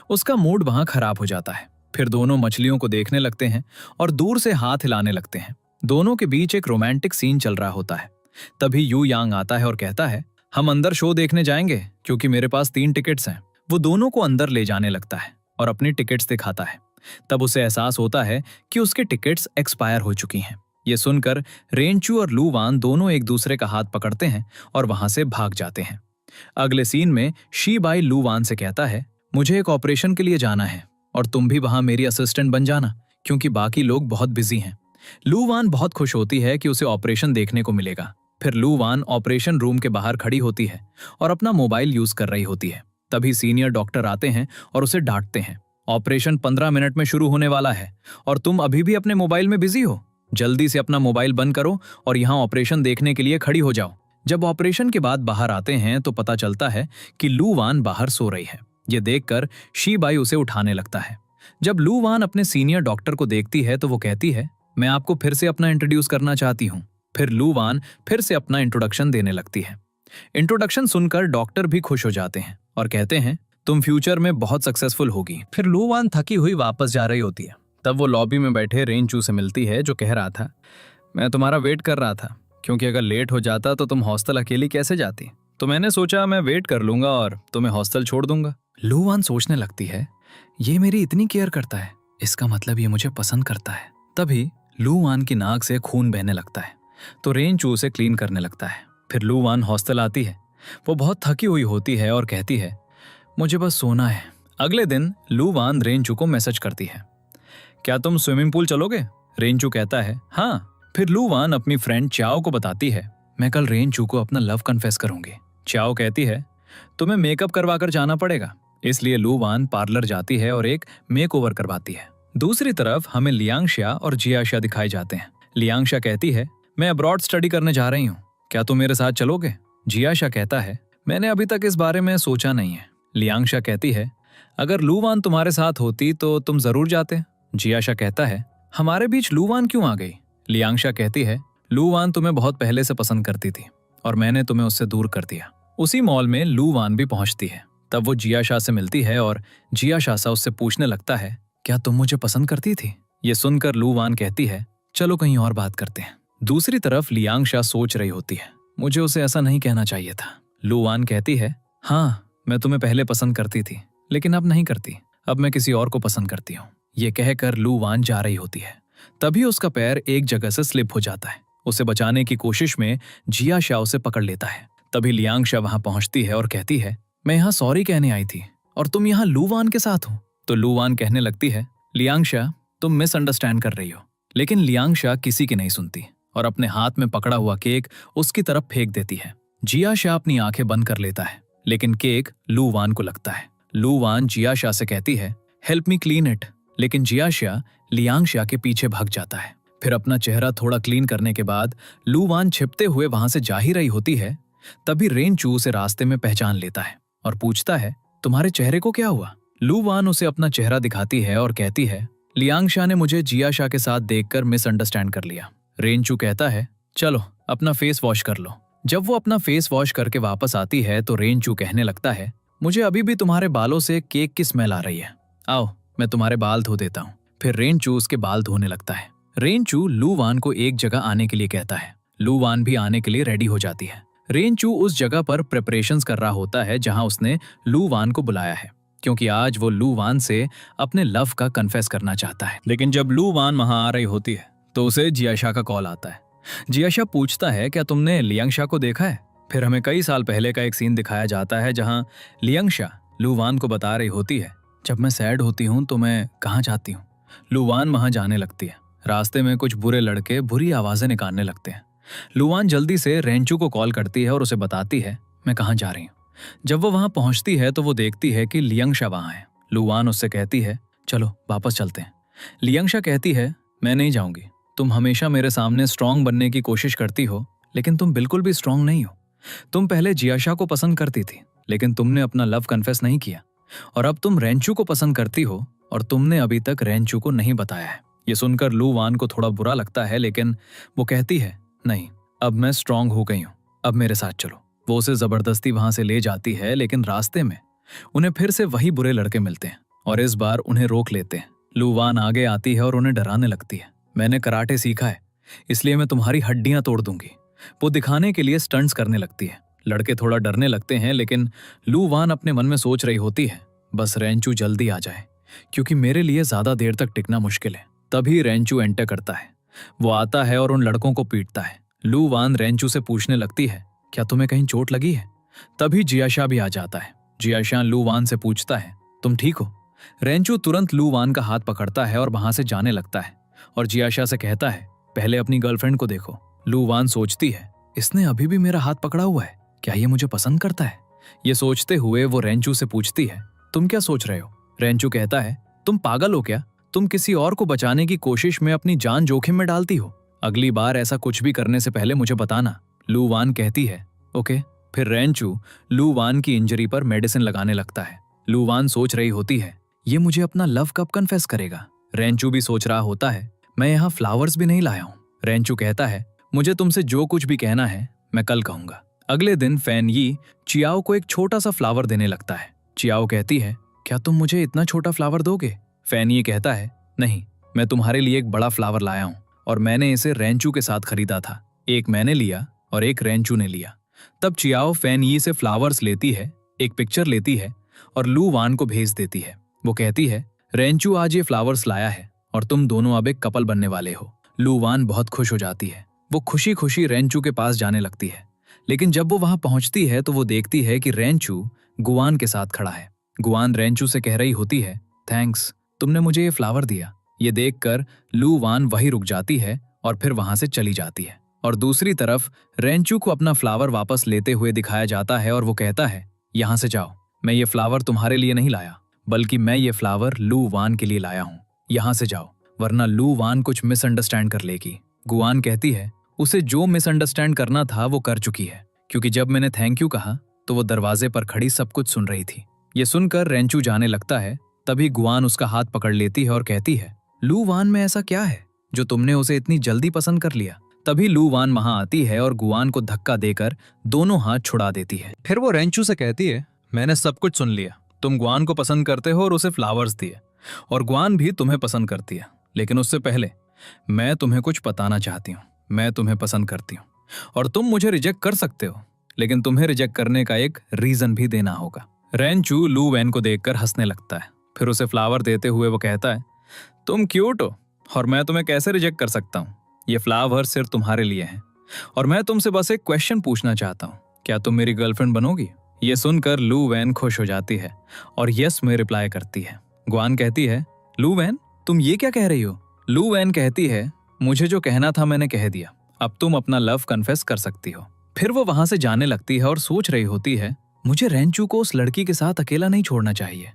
उसका मूड वहां खराब हो जाता है। फिर दोनों मछलियों को देखने लगते हैं और दूर से हाथ हिलाने लगते हैं। दोनों के बीच एक रोमांटिक सीन चल रहा होता है। तभी यू यांग आता है और कहता है, हम अंदर शो देखने जाएंगे क्योंकि मेरे पास 3 टिकट्स हैं। वो दोनों को अंदर ले जाने लगता है और अपनी टिकट्स दिखाता है। तब उसे एहसास होता है कि उसके टिकट्स एक्सपायर हो चुकी हैं। ये सुनकर रेंचू और लू वन दोनों एक दूसरे का हाथ पकड़ते हैं और वहां से भाग जाते हैं। अगले सीन में शी बाई लू वन से कहता है, मुझे एक ऑपरेशन के लिए जाना है और तुम भी वहां मेरी असिस्टेंट बन जाना क्योंकि बाकी लोग बहुत बिजी हैं। लू वन बहुत खुश होती है कि उसे ऑपरेशन देखने को मिलेगा। फिर लू वन ऑपरेशन रूम के बाहर खड़ी होती है और अपना मोबाइल यूज कर रही होती है। तभी सीनियर डॉक्टर आते हैं और उसे डांटते हैं, ऑपरेशन 15 मिनट में शुरू होने वाला है और तुम अभी भी अपने मोबाइल में बिजी हो। जल्दी से अपना मोबाइल बंद करो और यहाँ ऑपरेशन देखने के लिए खड़ी हो जाओ। जब ऑपरेशन के बाद बाहर आते हैं तो पता चलता है कि लू वन बाहर सो रही है। ये देखकर शी बाई उसे उठाने लगता है। जब लू वन अपने सीनियर डॉक्टर को देखती है तो वो कहती है, मैं आपको फिर से अपना इंट्रोड्यूस करना चाहती हूँ। फिर लू वन फिर से अपना इंट्रोडक्शन देने लगती है। इंट्रोडक्शन सुनकर डॉक्टर भी खुश हो जाते हैं और कहते हैं, तुम फ्यूचर में बहुत सक्सेसफुल होगी। फिर लू वन थकी हुई वापस जा रही होती है। तब वो लॉबी में बैठे रेंचू से मिलती है जो कह रहा था, मैं तुम्हारा वेट कर रहा था क्योंकि अगर लेट हो जाता तो तुम हॉस्टल अकेली कैसे जाती, तो मैंने सोचा मैं वेट कर लूंगा और तुम्हें हॉस्टल छोड़ दूंगा। लू वन सोचने लगती है, ये मेरी इतनी केयर करता है, इसका मतलब ये मुझे पसंद करता है। तभी लू वन की नाक से खून बहने लगता है तो रेंचू उसे क्लीन करने लगता है। फिर लू वन हॉस्टल आती है। वो बहुत थकी हुई होती है और कहती है, मुझे बस सोना है। अगले दिन लू वन रेंचू को मैसेज करती है, क्या तुम स्विमिंग पूल चलोगे? रेंचू कहता है, हाँ। फिर लू वन अपनी फ्रेंड चाओ को बताती है, मैं कल रेंचू को अपना लव कन्फेस करूंगी। चाओ कहती है, तुम्हें मेकअप करवा कर जाना पड़ेगा। इसलिए लू वन पार्लर जाती है और एक मेकओवर करवाती है। दूसरी तरफ हमें लियांगशा और जियाशा दिखाए जाते हैं। लियांगशा कहती है, मैं अब्रॉड स्टडी करने जा रही हूँ, क्या तुम मेरे साथ चलोगे? जियाशा कहता है, मैंने अभी तक इस बारे में सोचा नहीं है। लियांगशा कहती है, अगर लू वन तुम्हारे साथ होती तो तुम जरूर जाते। जियाशा कहता है, हमारे बीच लू वन क्यों आ गई? लियांगशा कहती है, लू वन तुम्हें बहुत पहले से पसंद करती थी और मैंने तुम्हें उससे दूर कर दिया। उसी मॉल में लू वन भी पहुंचती है। तब वो जियाशा से मिलती है और जियाशा उससे पूछने लगता है, क्या तुम मुझे पसंद करती थी? ये सुनकर लू वन कहती है, चलो कहीं और बात करते हैं। दूसरी तरफ लियांगशा सोच रही होती है, मुझे उसे ऐसा नहीं कहना चाहिए था। लू वन कहती है, हाँ मैं तुम्हें पहले पसंद करती थी लेकिन अब नहीं करती, अब मैं किसी और को पसंद करती हूँ। ये कहकर लू वन जा रही होती है। तभी उसका पैर एक जगह से स्लिप हो जाता है। उसे बचाने की कोशिश में जिया शाह उसे पकड़ लेता है। तभी लियांग शाह वहां पहुंचती है और कहती है, मैं यहाँ सॉरी कहने आई थी और तुम यहाँ लू वान के साथ हो। तो लू वान कहने लगती है, लियांग शाह तुम मिसअंडरस्टैंड कर रही हो। लेकिन लियांग शाह किसी की नहीं सुनती और अपने हाथ में पकड़ा हुआ केक उसकी तरफ फेंक देती है। जिया शाह अपनी आंखें बंद कर लेता है, लेकिन केक लू वान को लगता है। लू वान जिया शाह से कहती है, हेल्प मी क्लीन इट। लेकिन जिया शाह लियांग शाह के पीछे भाग जाता है। फिर अपना चेहरा थोड़ा क्लीन करने के बाद लू वान छिपते हुए वहां से जा ही रही होती है। तभी रेन चू उसे रास्ते में पहचान लेता है और पूछता है, तुम्हारे चेहरे को क्या हुआ? लू वान उसे अपना चेहरा दिखाती है और कहती है, लियांग शाह ने मुझे जिया शाह के साथ देखकर मिसअंडरस्टैंड कर लिया। रेन चू कहता है, चलो अपना फेस वॉश कर लो। जब वो अपना फेस वॉश करके वापस आती है तो रेन चू कहने लगता है, मुझे अभी भी तुम्हारे बालों से केक की स्मेल आ रही है, आओ मैं तुम्हारे बाल धो देता हूँ। फिर रेन चू उसके बाल धोने लगता है। रेन चू लू वान को एक जगह आने के लिए कहता है। लू वान भी आने के लिए रेडी हो जाती है। रेन चू उस जगह पर प्रिपरेशंस कर रहा होता है जहां उसने लू वान को बुलाया है, क्योंकि आज वो लू वान से अपने लव का कन्फेस करना चाहता है। लेकिन जब लू वान वहां आ रही होती है तो उसे जिया शाह का कॉल आता है। जिया शाह पूछता है, क्या तुमने लियांग शाह को देखा है? फिर हमें कई साल पहले का एक सीन दिखाया जाता है जहां लियांग शाह लू वान को बता रही होती है, जब मैं सैड होती हूँ तो मैं कहाँ जाती हूँ। लू वान वहां जाने लगती है। रास्ते में कुछ बुरे लड़के बुरी आवाजें निकालने लगते हैं। लू वान जल्दी से रेंचू को कॉल करती है और उसे बताती है मैं कहाँ जा रही हूँ। जब वो वहां पहुंचती है तो वो देखती है कि लियांग शाह वहां है। लू वान उससे कहती है, चलो वापस चलते हैं। लियांग शाह कहती है, मैं नहीं जाऊंगी। तुम हमेशा मेरे सामने स्ट्रांग बनने की कोशिश करती हो, लेकिन तुम बिल्कुल भी स्ट्रांग नहीं हो। तुम पहले जिया शाह को पसंद करती थी, लेकिन तुमने अपना लव कन्फेस नहीं किया, और अब तुम रेंचू को पसंद करती हो और तुमने अभी तक रेंचू को नहीं बताया है। ये सुनकर लू वान को थोड़ा बुरा लगता है, लेकिन वो कहती है, नहीं, अब मैं स्ट्रांग हो गई हूँ, अब मेरे साथ चलो। वो उसे जबरदस्ती वहां से ले जाती है, लेकिन रास्ते में उन्हें फिर से वही बुरे लड़के मिलते हैं और इस बार उन्हें रोक लेते हैं। लू वान आगे आती है और उन्हें डराने लगती है, मैंने कराटे सीखा है, इसलिए मैं तुम्हारी हड्डियां तोड़ दूंगी। वो दिखाने के लिए स्टंट्स करने लगती है। लड़के थोड़ा डरने लगते हैं, लेकिन लू वान अपने मन में सोच रही होती है, बस रेंचू जल्दी आ जाए, क्योंकि मेरे लिए ज्यादा देर तक टिकना मुश्किल है। तभी रेंचू एंटर करता है। वो आता है और उन लड़कों को पीटता है। लू वान रेंचू से पूछने लगती है, क्या तुम्हें कहीं चोट लगी है? तभी जिया शाह भी आ जाता है। जिया शाह लू वान से पूछता है, तुम ठीक हो? रेंचू तुरंत लू वान का हाथ पकड़ता है और वहां से जाने लगता है और जिया शाह से कहता है, पहले अपनी गर्लफ्रेंड को देखो। लू वान सोचती है, इसने अभी भी मेरा हाथ पकड़ा हुआ है, क्या ये मुझे पसंद करता है? ये सोचते हुए वो रेंचू से पूछती है, तुम क्या सोच रहे हो? रेंचू कहता है, तुम पागल हो क्या? तुम किसी और को बचाने की कोशिश में अपनी जान जोखिम में डालती हो। अगली बार ऐसा कुछ भी करने से पहले मुझे बताना। लू वान कहती है, ओके। फिर रेंचू लू वान की इंजरी पर मेडिसिन लगाने लगता है। लू वान सोच रही होती है, ये मुझे अपना लव कब कन्फेस करेगा? रेंचू भी सोच रहा होता है, मैं यहाँ फ्लावर्स भी नहीं लाया हूँ। रेंचू कहता है, मुझे तुमसे जो कुछ भी कहना है मैं कल कहूंगा। अगले दिन फैन यी चियाओ को एक छोटा सा फ्लावर देने लगता है। चियाओ कहती है, क्या तुम मुझे इतना छोटा फ्लावर दोगे? फैन यी कहता है, नहीं, मैं तुम्हारे लिए एक बड़ा फ्लावर लाया हूँ और मैंने इसे रेंचू के साथ खरीदा था। एक मैंने लिया और एक रेंचू ने लिया। तब चियाओ फैन यी से फ्लावर्स लेती है, एक पिक्चर लेती है और लू वान को भेज देती है। वो कहती है, रेंचू आज ये फ्लावर्स लाया है और तुम दोनों अब एक कपल बनने वाले हो। लू वान बहुत खुश हो जाती है। वो खुशी खुशी रेंचू के पास जाने लगती है, लेकिन जब वो वहां पहुंचती है तो वो देखती है कि रेंचू गुआन के साथ खड़ा है। गुआन रेंचू से कह रही होती है, थैंक्स, तुमने मुझे ये फ्लावर दिया। ये देखकर लू वान वहीं रुक जाती है और फिर वहां से चली जाती है। और दूसरी तरफ रेंचू को अपना फ्लावर वापस लेते हुए दिखाया जाता है और वो कहता है, यहां से जाओ, मैं ये फ्लावर तुम्हारे लिए नहीं लाया, बल्कि मैं ये फ्लावर लू वान के लिए लाया हूँ। यहां से जाओ, वरना लू वान कुछ मिसअंडरस्टैंड कर लेगी। गुआन कहती है, उसे जो मिसअंडरस्टैंड करना था वो कर चुकी है, क्योंकि जब मैंने थैंक यू कहा तो वो दरवाजे पर खड़ी सब कुछ सुन रही थी। ये सुनकर रेंचू जाने लगता है। तभी गुआन उसका हाथ पकड़ लेती है और कहती है, लू वान में ऐसा क्या है जो तुमने उसे इतनी जल्दी पसंद कर लिया? तभी लू वान वहां आती है और गुआन को धक्का देकर दोनों हाथ छुड़ा देती है। फिर वो रेंचू से कहती है, मैंने सब कुछ सुन लिया, तुम गुआन को पसंद करते हो और उसे फ्लावर्स दिए, और गुआन भी तुम्हें पसंद करती है, लेकिन उससे पहले मैं तुम्हें कुछ बताना चाहती हूँ। मैं तुम्हें पसंद करती हूँ और तुम मुझे रिजेक्ट कर सकते हो, लेकिन तुम्हें रिजेक्ट करने का एक रीजन भी देना होगा। रेंचू लू वैन को देखकर हंसने लगता है। फिर उसे फ्लावर देते हुए वो कहता है, तुम क्यूट हो, और मैं तुम्हें कैसे रिजेक्ट कर सकता हूँ? ये फ्लावर सिर्फ तुम्हारे लिए हैं और मैं तुमसे बस एक क्वेश्चन पूछना चाहता हूँ, क्या तुम मेरी गर्लफ्रेंड बनोगी? ये सुनकर लू वैन खुश हो जाती है और यस में रिप्लाई करती है। ग्वान कहती है, लू वैन तुम ये क्या कह रही हो? लू वैन कहती है, मुझे जो कहना था मैंने कह दिया, अब तुम अपना लव कन्फेस कर सकती हो। फिर वो वहां से जाने लगती है और सोच रही होती है, मुझे रेंचू को उस लड़की के साथ अकेला नहीं छोड़ना चाहिए।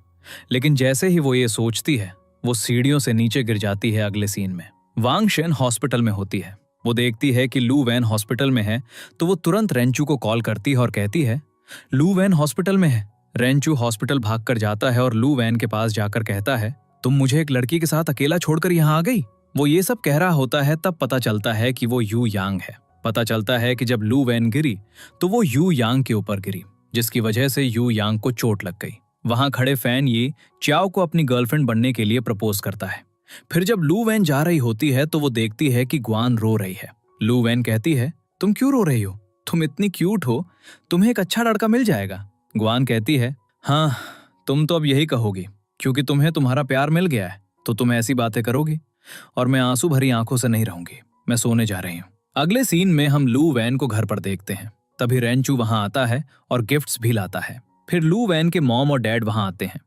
लेकिन जैसे ही वो ये सोचती है, वो सीढ़ियों से नीचे गिर जाती है। अगले सीन में वांग शेन हॉस्पिटल में होती है। वो देखती है कि लू वैन हॉस्पिटल में है तो वो तुरंत रेंचू को कॉल करती है और कहती है, लू वैन हॉस्पिटल में है। रेंचू हॉस्पिटल भागकर जाता है और लू वैन के पास जाकर कहता है, तुम मुझे एक लड़की के साथ अकेला छोड़कर यहाँ आ गई? वो ये सब कह रहा होता है तब पता चलता है कि वो यू यांग है। पता चलता है कि जब लू वैन गिरी तो वो यू यांग के ऊपर गिरी, जिसकी वजह से यू यांग को चोट लग गई। वहां खड़े फैन ये च्याओ को अपनी गर्लफ्रेंड बनने के लिए प्रपोज करता है। फिर जब लू वैन जा रही होती है तो वो देखती है कि ग्वान रो रही है। लू वैन कहती है, तुम क्यों रो रही हो? तुम इतनी क्यूट हो, तुम्हें एक अच्छा लड़का मिल जाएगा। ग्वान कहती है, हाँ तुम तो अब यही कहोगी, क्योंकि तुम्हें तुम्हारा प्यार मिल गया है तो तुम ऐसी बातें करोगी और मैं आंसू भरी आंखों से नहीं रहूंगी। मैं सोने जा रही हूँ। अगले सीन में हम लू वैन को घर पर देखते हैं। तभी रेंचू वहां आता है और गिफ्ट्स भी लाता है। फिर लू वैन के मॉम और डैड वहां आते हैं।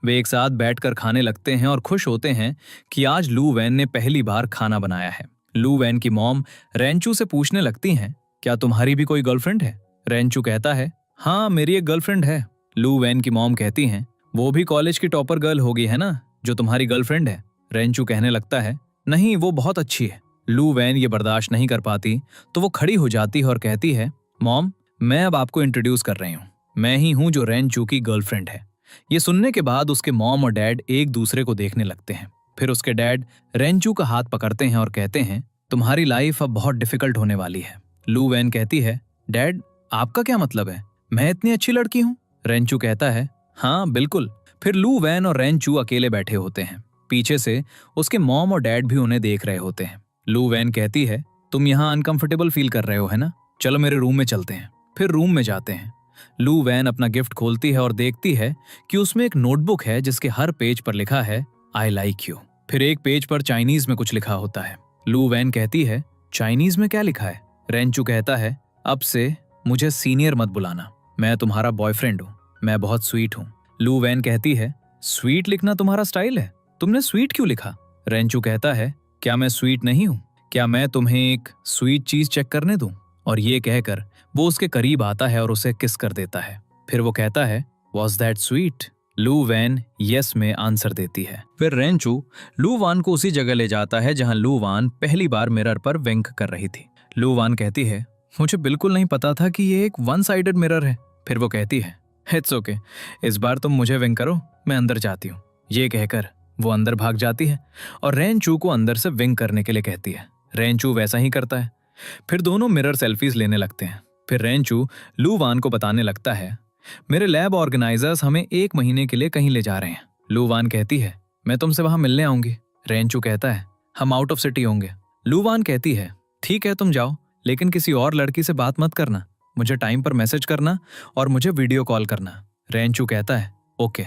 वे एक साथ बैठकर खाने लगते हैं और खुश होते हैं कि आज लू वैन ने पहली बार खाना बनाया है। लू वैन की मॉम रेंचू से पूछने लगती हैं, क्या तुम्हारी भी कोई गर्लफ्रेंड है? रेंचू कहता है, हाँ मेरी एक गर्लफ्रेंड है। लू वैन की मॉम कहती हैं, वो भी कॉलेज की टॉपर गर्ल होगी है ना, जो तुम्हारी गर्लफ्रेंड है? रेंचू कहने लगता है, नहीं वो बहुत अच्छी है। लू वैन ये बर्दाश्त नहीं कर पाती तो वो खड़ी हो जाती है और कहती है, मॉम मैं अब आपको इंट्रोड्यूस कर रही हूँ, मैं ही हूँ जो रेंचू की गर्लफ्रेंड है। ये सुनने के बाद उसके मॉम और डैड एक दूसरे को देखने लगते हैं। फिर उसके डैड रेंचू का हाथ पकड़ते हैं और कहते हैं, तुम्हारी लाइफ अब बहुत डिफिकल्ट होने वाली है। लू वैन कहती है, डैड आपका क्या मतलब है? मैं इतनी अच्छी लड़की हूँ? रेंचू कहता है, हाँ बिल्कुल। फिर लू वैन और रेंचू अकेले बैठे होते हैं। पीछे से उसके मॉम और डैड भी उन्हें देख रहे होते हैं। लू वैन कहती है, तुम यहाँ अनकंफर्टेबल फील कर रहे हो है ना, चलो मेरे रूम में चलते हैं। फिर रूम में जाते हैं। लू वैन अपना गिफ्ट खोलती है और देखती है कि उसमें एक नोटबुक है जिसके हर पेज पर लिखा है, आई लाइक यू। फिर एक पेज पर चाइनीज में कुछ लिखा होता है। लू वैन कहती है, चाइनीज में क्या लिखा है? रेंचू कहता है, अब से मुझे सीनियर मत बुलाना, मैं तुम्हारा बॉयफ्रेंड हूँ, मैं बहुत स्वीट हूँ। लू वैन कहती है, स्वीट लिखना तुम्हारा स्टाइल है, तुमने स्वीट क्यों लिखा? रेंचू कहता है, क्या मैं स्वीट नहीं हूँ? क्या मैं तुम्हें एक स्वीट चीज चेक करने दूं? और ये कहकर वो उसके करीब आता है और उसे किस कर देता है। फिर वो कहता है, वॉज दैट स्वीट? लू वैन यस में आंसर देती है। फिर रेंचू लू वान को उसी जगह ले जाता है जहां लू वान पहली बार मिरर पर विंक कर रही थी। लू वान कहती है, मुझे बिल्कुल नहीं पता था कि ये एक वन साइडेड मिरर है। फिर वो कहती है, इट्स ओके, इस बार तुम मुझे विंक करो, मैं अंदर जाती हूँ। ये कहकर वो अंदर भाग जाती है और रेंचू को अंदर से विंक करने के लिए कहती है। रेंचू वैसा ही करता है। फिर दोनों मिरर सेल्फीज लेने लगते हैं। फिर रेंचू लू वान को बताने लगता है, मेरे लैब ऑर्गेनाइजर्स हमें 1 महीने के लिए कहीं ले जा रहे हैं। लू वान कहती है, मैं तुमसे वहां मिलने आऊंगी। रेंचू कहता है, हम आउट ऑफ सिटी होंगे। लू वान कहती है, ठीक है तुम जाओ, लेकिन किसी और लड़की से बात मत करना, मुझे टाइम पर मैसेज करना और मुझे वीडियो कॉल करना। रेंचू कहता है, ओके।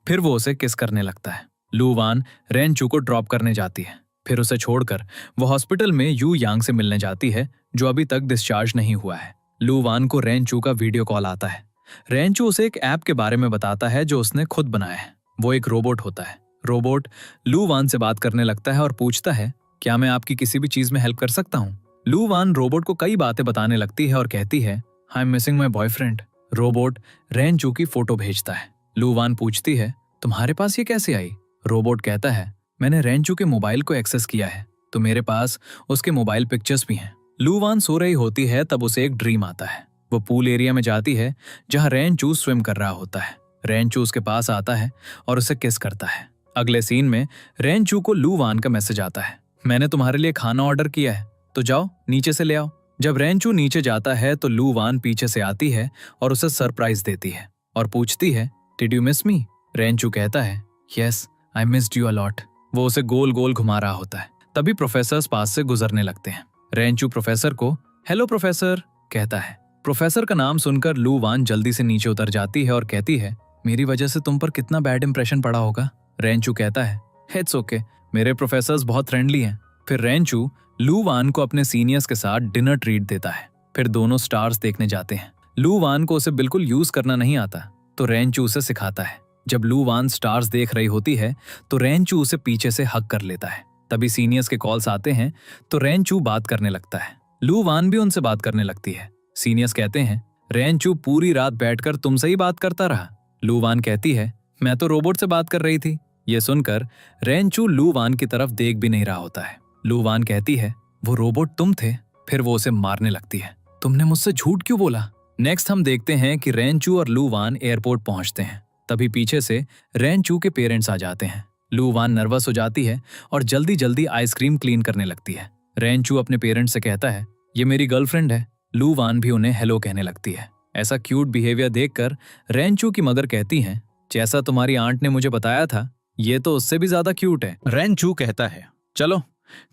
फिर वो उसे किस करने लगता है। लू वान रेंचू को ड्रॉप करने जाती है। फिर उसे छोड़कर वो हॉस्पिटल में यू यांग से मिलने जाती है, जो अभी तक डिस्चार्ज नहीं हुआ है। लू वान को रेंचू का वीडियो कॉल आता है। रेंचू उसे एक ऐप के बारे में बताता है जो उसने खुद बनाया है। वो एक रोबोट होता है। रोबोट लू वान से बात करने लगता है और पूछता है, क्या मैं आपकी किसी भी चीज में हेल्प कर सकता हूँ? लू वान रोबोट को कई बातें बताने लगती है और कहती है, I am missing my boyfriend. Robot रेंचू की फोटो भेजता है। लू वान पूछती है, तुम्हारे पास ये कैसे आई? रोबोट कहता है, मैंने रेंचू के मोबाइल को एक्सेस किया है, तो मेरे पास उसके मोबाइल पिक्चर्स भी हैं। लू वान सो रही होती है तब उसे एक ड्रीम आता है। वो पूल एरिया में जाती है जहां रेंचू स्विम कर रहा होता है। रेंचू उसके पास आता है और उसे किस करता है। अगले सीन में रेंचू को लू वान का मैसेज आता है, मैंने तुम्हारे लिए खाना ऑर्डर किया है, तो जाओ नीचे से ले आओ। जब रेंचू नीचे जाता है तो लू वान पीछे से आती है और उसे सरप्राइज देती है और पूछती है, डिड यू मिस मी? रेंचू कहता है, yes I missed you a lot. वो उसे गोल गोल घुमा रहा होता है। तभी प्रोफेसर पास से गुजरने लगते हैं। रेंचू प्रोफेसर को हेलो प्रोफेसर कहता है। प्रोफेसर का नाम सुनकर लू वान जल्दी से नीचे उतर जाती है और कहती है, मेरी वजह से तुम पर कितना बैड इंप्रेशन पड़ा होगा। रेंचू कहता है, इट्स ओके, मेरे प्रोफेसर्स बहुत फ्रेंडली हैं। फिर रेंचू लू वान को अपने सीनियर्स के साथ डिनर ट्रीट देता है। फिर दोनों स्टार्स देखने जाते हैं। लू वान को उसे बिल्कुल यूज करना नहीं आता, तो रेंचू उसे सिखाता है। जब लू वान स्टार्स देख रही होती है तो रेंचू उसे पीछे से हक कर लेता है। तभी सीनियर्स के कॉल्स आते हैं तो रेंचू बात करने लगता है। लू वान भी उनसे बात करने लगती है। सीनियर्स कहते हैं, रेंचू पूरी रात बैठकर तुमसे ही बात करता रहा। लू वान कहती है, मैं तो रोबोट से बात कर रही थी। ये सुनकर रेंचू लू वान की तरफ देख भी नहीं रहा होता है। लू वान कहती है, वो रोबोट तुम थे। फिर वो उसे मारने लगती है, तुमने मुझसे झूठ क्यों बोला। नेक्स्ट हम देखते हैं कि रेंचू और लू वान एयरपोर्ट पहुंचते हैं। तभी पीछे से रेंचू के पेरेंट्स आ जाते हैं। लू वान नर्वस हो जाती है और जल्दी जल्दी आइसक्रीम क्लीन करने लगती है। रेंचू अपने पेरेंट्स से कहता है, ये मेरी गर्लफ्रेंड है। लू वान भी उन्हें हेलो कहने लगती है। ऐसा क्यूट बिहेवियर देखकर रेंचू की मदर कहती हैं, जैसा तुम्हारी आंट ने मुझे बताया था, ये तो उससे भी ज्यादा क्यूट है। रेंचू कहता है, चलो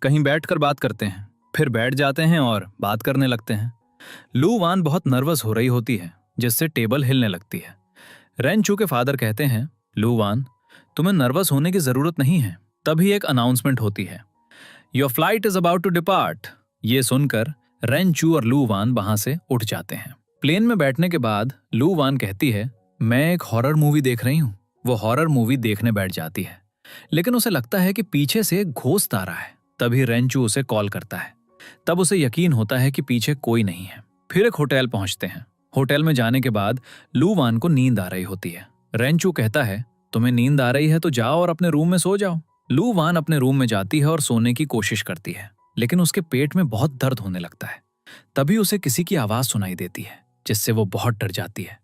कहीं बैठकर बात करते हैं। फिर बैठ जाते हैं और बात करने लगते हैं। लू वान बहुत नर्वस हो रही होती है, जिससे टेबल हिलने लगती है। रेंचू के फादर कहते हैं, लू वान तुम्हें नर्वस होने की जरूरत नहीं है। तभी एक अनाउंसमेंट होती है, your flight is about to depart. ये सुनकर रेंचू और लू वान वहां से उठ जाते हैं। प्लेन में बैठने के बाद लू वान कहती है, मैं एक हॉरर मूवी देख रही हूँ। वो हॉरर मूवी देखने बैठ जाती है, लेकिन उसे लगता है कि पीछे से एक घोस्ट आ रहा है। तभी रेंचू उसे कॉल करता है। तब उसे यकीन होता है कि पीछे कोई नहीं है। फिर एक होटल पहुंचते हैं। होटल में जाने के बाद लू वान को नींद आ रही होती है। रेंचू कहता है, तुम्हें नींद आ रही है तो जाओ और अपने रूम में सो जाओ। लू वान अपने रूम में जाती है और सोने की कोशिश करती है, लेकिन उसके पेट में बहुत दर्द होने लगता है। तभी उसे किसी की आवाज सुनाई देती है, जिससे वो बहुत डर जाती है।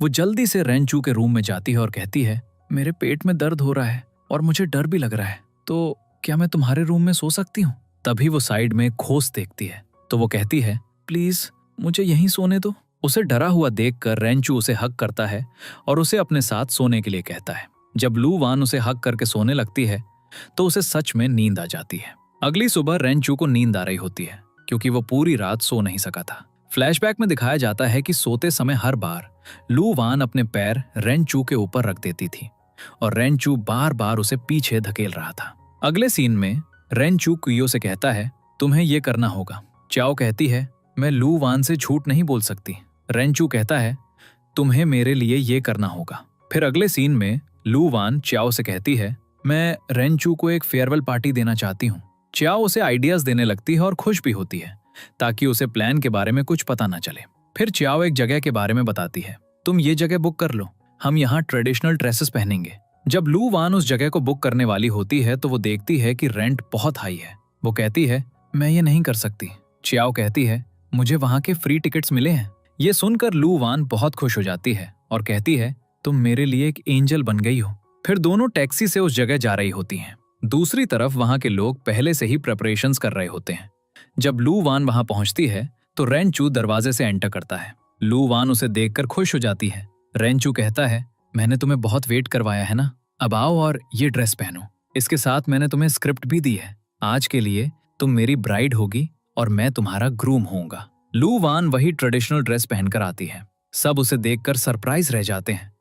वो जल्दी से रेंचू के रूम में जाती है और कहती है, मेरे पेट में दर्द हो रहा है और मुझे डर भी लग रहा है, तो क्या मैं तुम्हारे रूम में सो सकती हूँ। तभी वो साइड में घोस्ट देखती है, तो वो कहती है, प्लीज मुझे यहीं सोने दो। उसे डरा हुआ देखकर रेंचू उसे हक करता है और उसे अपने साथ सोने के लिए कहता है। जब लू वान उसे हक करके सोने लगती है तो उसे सच में नींद आ जाती है। अगली सुबह रेंचू को नींद आ रही होती है, क्योंकि वो पूरी रात सो नहीं सका था। फ्लैशबैक में दिखाया जाता है कि सोते समय हर बार लू वान अपने पैर रेंचू के ऊपर रख देती थी और रेंचू बार बार उसे पीछे धकेल रहा था। अगले सीन में रेंचू कुयो से कहता है, तुम्हें ये करना होगा। चाओ कहती है, मैं लू वान से झूठ नहीं बोल सकती। रेंचू कहता है, तुम्हें मेरे लिए ये करना होगा। फिर अगले सीन में लू वान चाओ से कहती है, मैं रेंचू को एक फेयरवेल पार्टी देना चाहती हूँ। चाओ उसे आइडियाज देने लगती है और खुश भी होती है, ताकि उसे प्लान के बारे में कुछ पता ना चले। फिर चाओ एक जगह के बारे में बताती है, तुम ये जगह बुक कर लो, हम यहाँ ट्रेडिशनल ड्रेसेस पहनेंगे। जब लू वान उस जगह को बुक करने वाली होती है तो वो देखती है कि रेंट बहुत हाई है। वो कहती है, मैं ये नहीं कर सकती। चाओ कहती है, मुझे वहाँ के फ्री टिकट्स मिले हैं। ये सुनकर लू वान बहुत खुश हो जाती है और कहती है, तुम मेरे लिए एक एंजल बन गई हो। फिर दोनों टैक्सी से उस जगह जा रही होती हैं। दूसरी तरफ वहाँ के लोग पहले से ही प्रेपरेशंस कर रहे होते हैं। जब लू वान वहाँ पहुँचती है तो रेंचू दरवाजे से एंटर करता है। लू वान उसे देखकर खुश हो जाती है। रेंचू कहता है, मैंने तुम्हें बहुत वेट करवाया है ना, अब आओ और ये ड्रेस पहनो। इसके साथ मैंने तुम्हें स्क्रिप्ट भी दी है। आज के लिए तुम मेरी ब्राइड होगी और मैं तुम्हारा ग्रूम होऊंगा। लू वान वही ट्रेडिशनल ड्रेस पहनकर आती है। सब उसे देखकर सरप्राइज रह जाते हैं,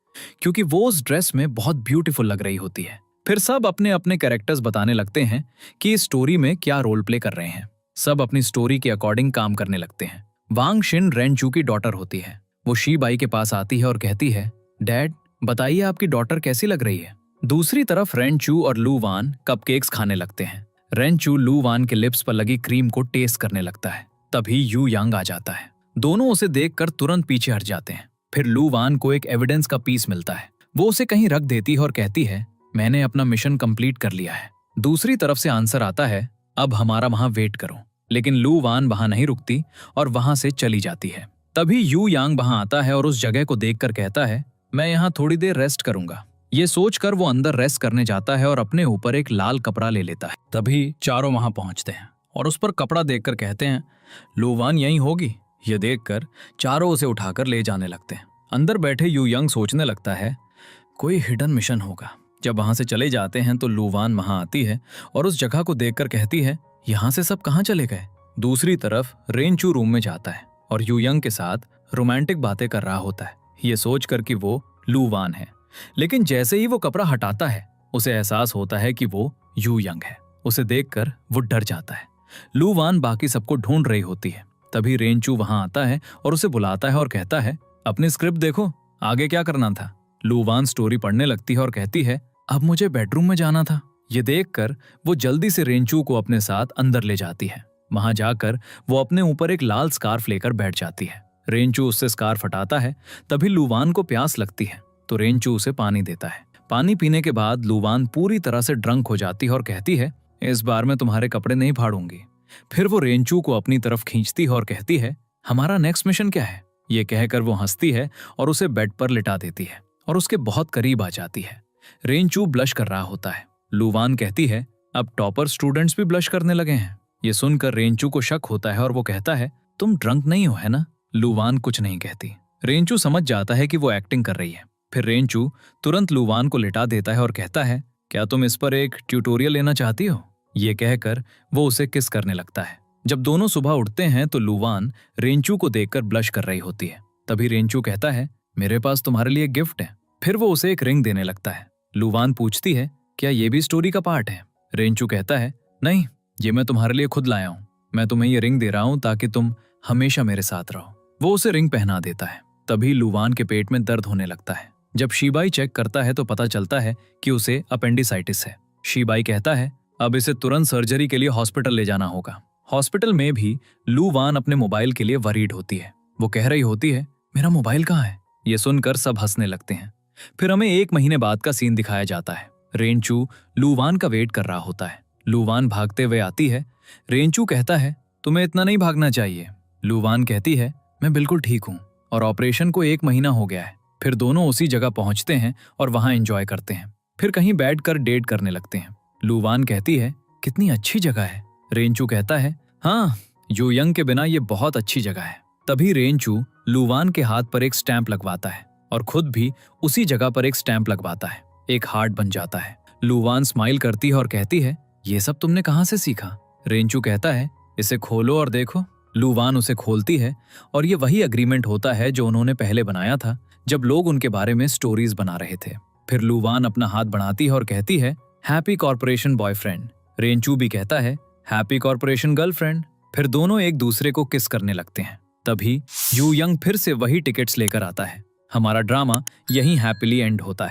क्योंकि वो उस ड्रेस में बहुत ब्यूटीफुल लग रही होती है। फिर सब अपने अपने कैरेक्टर्स बताने लगते हैं कि इस स्टोरी में क्या रोल प्ले कर रहे हैं। सब अपनी स्टोरी के अकॉर्डिंग काम करने लगते हैं। वांग शिन रेंचू की डॉटर होती है। वो शी बाई के पास आती है और कहती है, डैड बताइए आपकी डॉटर कैसी लग रही है। दूसरी तरफ रेंचू और लू वान कपकेक्स खाने लगते हैं। रेंचू लू वान के लिप्स पर लगी क्रीम को टेस्ट करने लगता है। तभी यू यांग आ जाता है। दोनों उसे देखकर तुरंत पीछे हट जाते हैं। फिर लू वान को एक एविडेंस का पीस मिलता है। वो उसे कहीं रख देती है और कहती है, मैंने अपना मिशन कंप्लीट कर लिया है। दूसरी तरफ से आंसर आता है, अब हमारा वहां वेट करो। लेकिन लू वान वहां नहीं रुकती और वहां से चली जाती है। तभी यू यांग वहां आता है और उस जगह को देखकर कहता है, मैं यहाँ थोड़ी देर रेस्ट करूंगा। ये सोचकर वो अंदर रेस्ट करने जाता है और अपने ऊपर एक लाल कपड़ा ले लेता है। तभी चारों वहां पहुंचते हैं और उस पर कपड़ा देखकर कहते हैं, लू वान यहीं होगी। ये देखकर चारों उसे उठाकर ले जाने लगते हैं। अंदर बैठे यू यंग सोचने लगता है, कोई हिडन मिशन होगा। जब वहां से चले जाते हैं तो लू वान वहां आती है और उस जगह को देखकर कहती है, यहाँ से सब कहाँ चले गए। दूसरी तरफ रेंचू रूम में जाता है और यू यंग के साथ रोमांटिक बातें कर रहा होता है, ये सोचकर कि वो लू वान है। लेकिन जैसे ही वो कपड़ा हटाता है उसे एहसास होता है कि वो यू यंग है। उसे देखकर वो डर जाता है। लू वान बाकी सबको ढूंढ रही होती है। तभी रेंचू वहां आता है और उसे बुलाता है और कहता है, अपनी स्क्रिप्ट देखो, आगे क्या करना था। लू वान स्टोरी पढ़ने लगती है और कहती है, अब मुझे बेडरूम में जाना था। ये देखकर वो जल्दी से रेंचू को अपने साथ अंदर ले जाती है। वहां जाकर वो अपने ऊपर एक लाल स्कार्फ लेकर बैठ जाती है। रेंचू उससे स्कार्फ हटाता है। तभी लूवान को प्यास लगती है तो रेंचू उसे पानी देता है। पानी पीने के बाद लूवान पूरी तरह से ड्रंक हो जाती है और कहती है, इस बार मैं तुम्हारे कपड़े नहीं फाड़ूंगी। फिर वो रेंचू को अपनी तरफ खींचती है और कहती है, हमारा नेक्स्ट मिशन क्या है। ये कहकर वो हंसती है और उसे बेड पर लिटा देती है और उसके बहुत करीब आ जाती है। रेंचू ब्लश कर रहा होता है। लूवान कहती है, अब टॉपर स्टूडेंट्स भी ब्लश करने लगे हैं। ये सुनकर रेंचू को शक होता है और वो कहता है, तुम ड्रंक नहीं हो है ना। लूवान कुछ नहीं कहती। रेंचू समझ जाता है कि वो एक्टिंग कर रही है। फिर रेंचू तुरंत लूवान को लिटा देता है और कहता है, क्या तुम इस पर एक ट्यूटोरियल लेना चाहती हो। ये कहकर वो उसे किस करने लगता है। जब दोनों सुबह उठते हैं तो लूवान रेंचू को देखकर ब्लश कर रही होती है। तभी रेंचू कहता है, मेरे पास तुम्हारे लिए गिफ्ट है। फिर वो उसे एक रिंग देने लगता है। लूवान पूछती है, क्या ये भी स्टोरी का पार्ट है। रेंचू कहता है, नहीं, ये मैं तुम्हारे लिए खुद लाया हूँ। मैं तुम्हें ये रिंग दे रहा हूँ ताकि तुम हमेशा मेरे साथ रहो। वो उसे रिंग पहना देता है। तभी लूवान के पेट में दर्द होने लगता है। जब शीबाई चेक करता है तो पता चलता है कि उसे अपेंडिसाइटिस है। शीबाई कहता है, अब इसे तुरंत सर्जरी के लिए हॉस्पिटल ले जाना होगा। हॉस्पिटल में भी लूवान अपने मोबाइल के लिए वरीड होती है। वो कह रही होती है, मेरा मोबाइल कहाँ है। ये सुनकर सब हंसने लगते हैं। फिर हमें 1 महीने बाद का सीन दिखाया जाता है। रेंचू लूवान का वेट कर रहा होता है। लूवान भागते हुए आती है। रेंचू कहता है, तुम्हें इतना नहीं भागना चाहिए। लूवान कहती है, मैं बिल्कुल ठीक हूँ और ऑपरेशन को 1 महीना हो गया है। फिर दोनों उसी जगह पहुंचते हैं और वहां एंजॉय करते हैं। फिर कहीं बैठकर डेट करने लगते हैं। लूवान कहती है, कितनी अच्छी जगह है। रेंचू कहता है, हाँ, यू यंग के बिना ये बहुत अच्छी जगह है। तभी रेंचू लूवान के हाथ पर एक स्टैंप लगवाता है और खुद भी उसी जगह पर एक स्टैंप लगवाता है। एक हार्ट बन जाता है। लूवान स्माइल करती है और कहती है, ये सब तुमने कहाँ से सीखा। रेंचू कहता है, इसे खोलो और देखो। लूवान उसे खोलती है और ये वही एग्रीमेंट होता है जो उन्होंने पहले बनाया था जब लोग उनके बारे में स्टोरीज बना रहे थे। फिर लूवान अपना हाथ बढ़ाती है और कहती है, हैप्पी कॉर्पोरेशन बॉयफ्रेंड। रेंचू भी कहता है, हैप्पी कॉर्पोरेशन गर्लफ्रेंड। फिर दोनों एक दूसरे को किस करने लगते हैं। तभी यू यंग फिर से वही टिकट्स लेकर आता है। हमारा ड्रामा यहीं हैप्पीली एंड होता है।